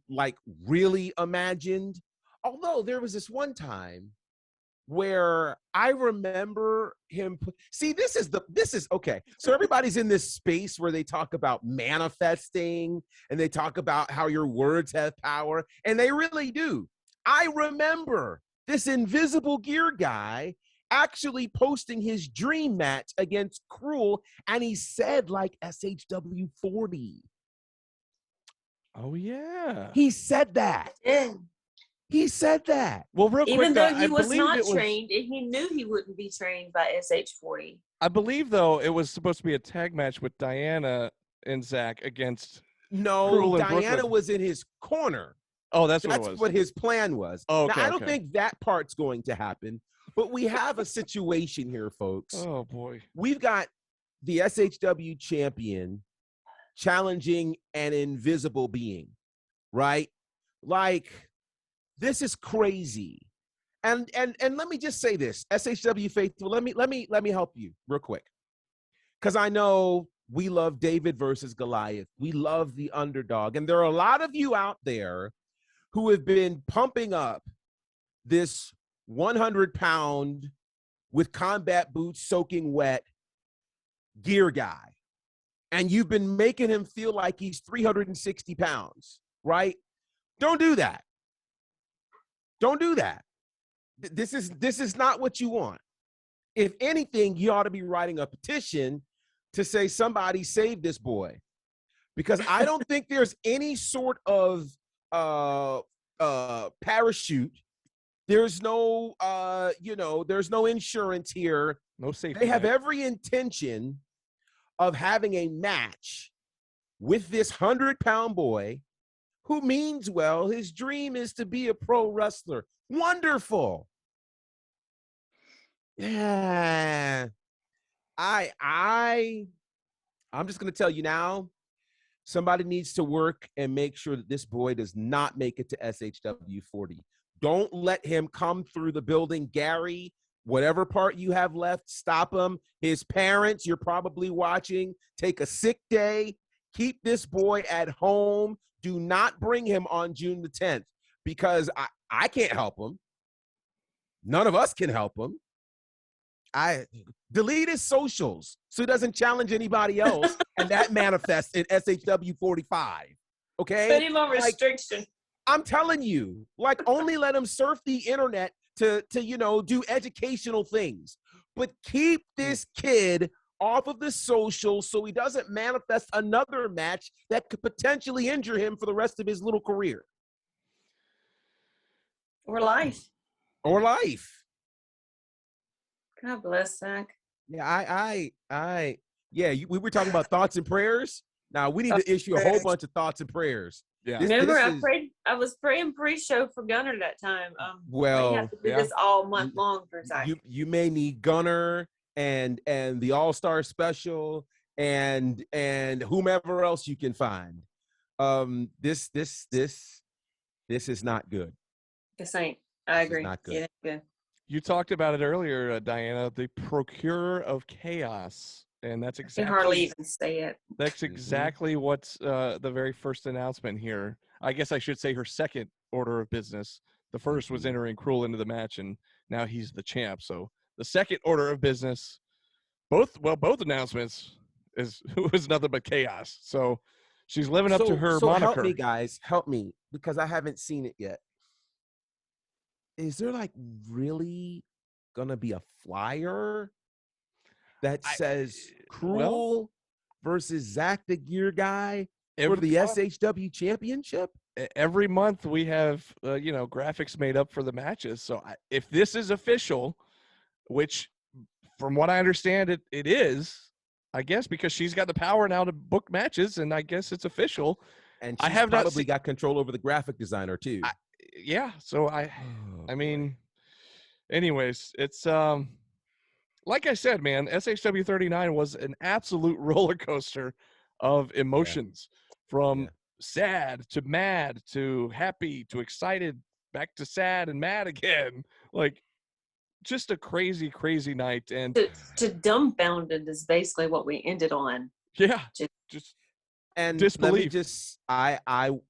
really imagined. Although there was this one time where I remember him. See, this is okay. So everybody's in this space where they talk about manifesting and they talk about how your words have power, and they really do. I remember this invisible gear guy actually posting his dream match against Cruel, and he said SHW40. Oh yeah, he said that. Yeah. He said that. Well, real quick, even though he was not trained, and he knew he wouldn't be trained by SH40. I believe, though, it was supposed to be a tag match with Diana and Zach against. No, Diana was in his corner. Oh, that's what it was. That's what his plan was. Oh, okay, now, I don't think that part's going to happen, but we have a situation here, folks. Oh, boy. We've got the SHW champion challenging an invisible being, right? This is crazy. And let me just say this, SHW faithful, let me help you real quick. Because I know we love David versus Goliath. We love the underdog. And there are a lot of you out there who have been pumping up this 100-pound with combat boots soaking wet gear guy. And you've been making him feel like he's 360 pounds, right? Don't do that. Don't do that. This is not what you want. If anything, you ought to be writing a petition to say somebody save this boy, because I don't think there's any sort of parachute. There's no there's no insurance here. No safety. They have every intention of having a match with this 100-pound boy who means well. His dream is to be a pro wrestler. Wonderful. Yeah. I'm just going to tell you now, somebody needs to work and make sure that this boy does not make it to SHW40. Don't let him come through the building. Gary, whatever part you have left, stop him. His parents, you're probably watching, take a sick day. Keep this boy at home. Do not bring him on June the 10th, because I can't help him. None of us can help him. I delete his socials so he doesn't challenge anybody else, and that manifests in SHW45. Okay? Put him on restriction. I'm telling you, only let him surf the internet to do educational things. But keep this kid off of the social so he doesn't manifest another match that could potentially injure him for the rest of his little career. Or life. Or life. God bless, Zach. Yeah, we were talking about thoughts and prayers. Now we need to issue a whole bunch of thoughts and prayers. Yeah. Remember, I prayed I was praying pre-show for Gunner that time. Well, we have to do this all month long for Zach. You may need Gunner and the All-Star Special and whomever else you can find. This is not good. This ain't. I agree. Not good. Yeah, good. You talked about it earlier, Diana, the procurer of chaos. And that's exactly. I can hardly even say it. That's exactly what's the very first announcement here. I guess I should say her second order of business. The first was entering Cruel into the match, and now he's the champ. So the second order of business, both announcements was nothing but chaos. So she's living up to her moniker. Help me, guys. Help me, because I haven't seen it yet. Is there like really gonna be a flyer that says Cruel versus Zach the Gear Guy for the SHW Championship? Every month we have graphics made up for the matches. So if this is official, which from what I understand it is, I guess, because she's got the power now to book matches, and I guess it's official. And she's probably got control over the graphic designer too. So I mean, anyways, it's like I said, man, SHW39 was an absolute roller coaster of emotions from sad to mad to happy to excited, back to sad and mad again. Like, just a crazy, crazy night. And to dumbfounded is basically what we ended on. Yeah. Just and disbelief. Let me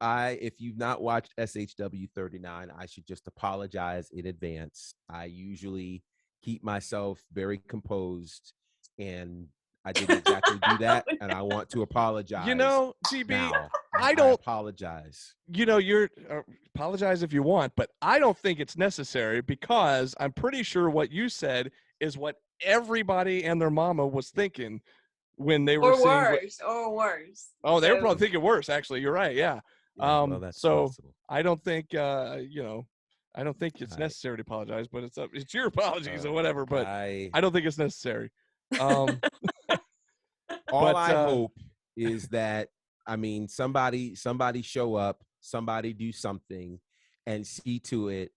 if you've not watched SHW39, I should just apologize in advance. I usually keep myself very composed, and I didn't exactly do that, and I want to apologize. GB, now. I apologize. You're apologize if you want, but I don't think it's necessary, because I'm pretty sure what you said is what everybody and their mama was thinking when they were or worse. Oh, they were probably thinking worse. Actually, you're right. Yeah. Well, that's possible. I don't think I don't think it's necessary to apologize, but it's your apologies or whatever. But I don't think it's necessary. All I hope is that, I mean, somebody show up, somebody do something, and see to it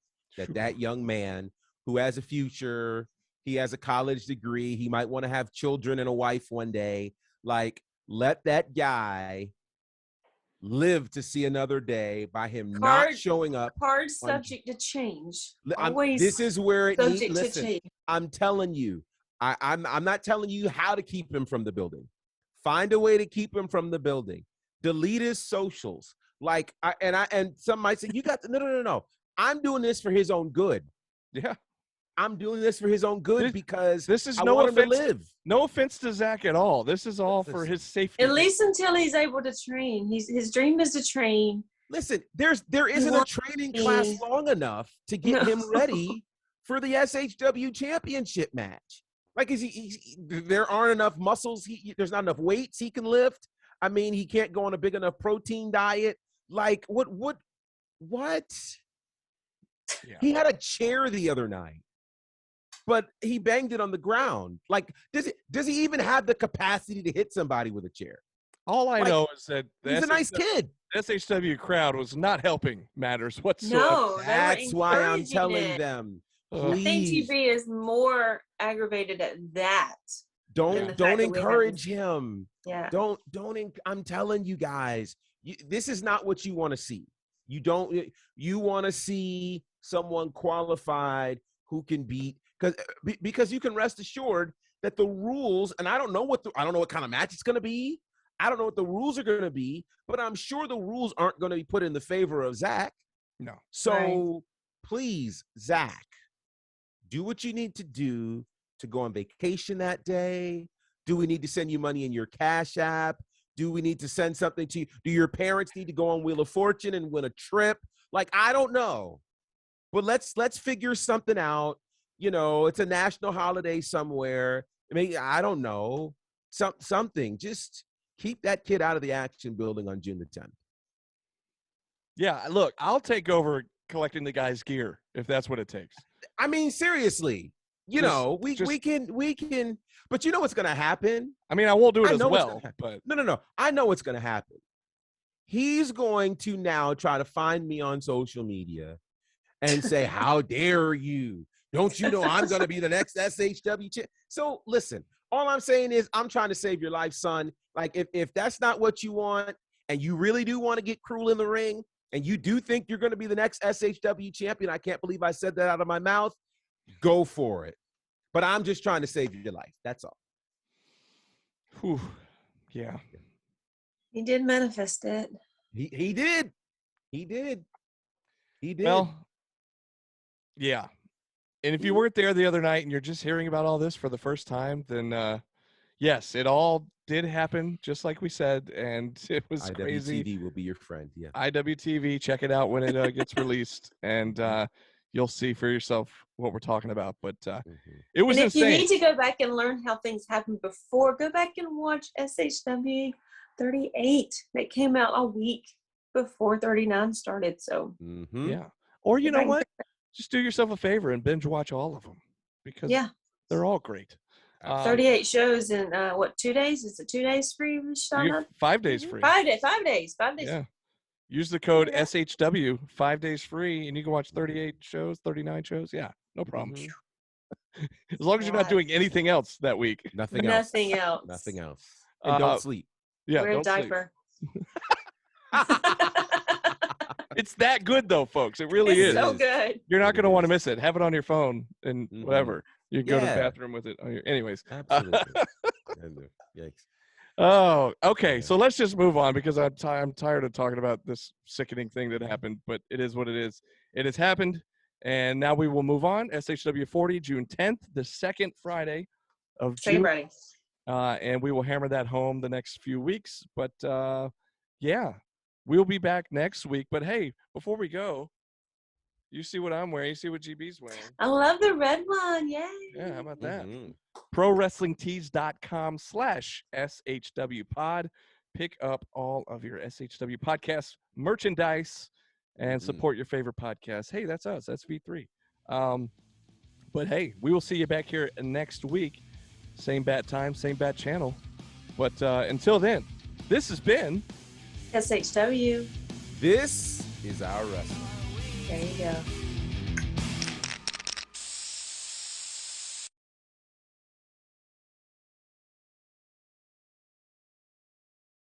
that young man who has a future, he has a college degree, he might want to have children and a wife one day. Like, let that guy live to see another day by him not showing up. Hard subject to change. This is where it needs. Listen, change. I'm telling you, I'm not telling you how to keep him from the building. Find a way to keep him from the building. Delete his socials. Like, and some might say, you got to, no. I'm doing this for his own good. Yeah. I'm doing this for his own good, because this is I want him to live. No offense to Zach at all. This is all for his safety. At least until he's able to train. His dream is to train. Listen, there isn't a training class long enough to get him ready for the SHW Championship match. Like, there aren't enough muscles. There's not enough weights he can lift. I mean, he can't go on a big enough protein diet. Like, what? Yeah. He had a chair the other night, but he banged it on the ground. Like, does he even have the capacity to hit somebody with a chair? All I know is that he's a nice kid. SHW crowd was not helping matters whatsoever. No, that's why I'm telling them. Please. I think TV is more aggravated at that. Don't encourage him. Yeah. Don't. I'm telling you guys, this is not what you want to see. You want to see someone qualified who can beat, because you can rest assured that the rules, and I don't know what kind of match it's going to be. I don't know what the rules are going to be, but I'm sure the rules aren't going to be put in the favor of Zach. No. So please, Zach, do what you need to do to go on vacation that day. Do we need to send you money in your Cash App? Do we need to send something to you? Do your parents need to go on Wheel of Fortune and win a trip? Like, I don't know. But let's figure something out. It's a national holiday somewhere. I mean, I don't know. Something. Just keep that kid out of the action building on June the 10th. Yeah, look, I'll take over collecting the guy's gear if that's what it takes. I mean, seriously. We can, but you know what's going to happen? I mean, I won't do it as well, but no. I know what's going to happen. He's going to now try to find me on social media and say, how dare you? Don't you know I'm going to be the next SHW champ? So listen, all I'm saying is I'm trying to save your life, son. Like if that's not what you want and you really do want to get cruel in the ring and you do think you're going to be the next SHW champion, I can't believe I said that out of my mouth, go for it. But I'm just trying to save your life. That's all. Whew. Yeah. He did manifest it. He did. Well, yeah. And if you weren't there the other night and you're just hearing about all this for the first time, then yes, it all did happen just like we said, and it was crazy. IWTV will be your friend. Yeah. IWTV, check it out when it gets released, and you'll see for yourself what we're talking about. But it was and if insane. you need to go back and learn how things happened before, go back and watch SHW 38 that came out a week before 39 started. So yeah, or you know what? Just do yourself a favor and binge watch all of them because they're all great. 38 shows in what, 2 days? Is it 2 days free? 5 days free. 5 days. Yeah. Use the code SHW, 5 days free, and you can watch 38 shows, 39 shows. Yeah, no problem. As long as you're not doing anything else that week. Nothing else. And don't sleep. Yeah, wear a diaper. It's that good though, folks. It really is. So good. You're not going to want to miss it. Have it on your phone and whatever. You can go to the bathroom with it. Anyways. Absolutely. Yikes. Oh, okay. So let's just move on because I'm tired of talking about this sickening thing that happened, but it is what it is. It has happened, and now we will move on. SHW 40, June 10th, the second Friday of June. Ready. And we will hammer that home the next few weeks. But, yeah, we'll be back next week. But, hey, before we go, you see what I'm wearing. You see what GB's wearing. I love the red one. Yay. Yeah, how about that? ProWrestlingTees.com/SHW pod. Pick up all of your SHW podcast merchandise and support your favorite podcast. Hey, that's us. That's V3. But, hey, we will see you back here next week. Same bat time, same bat channel. But until then, this has been SHW. This is our wrestling. There you go.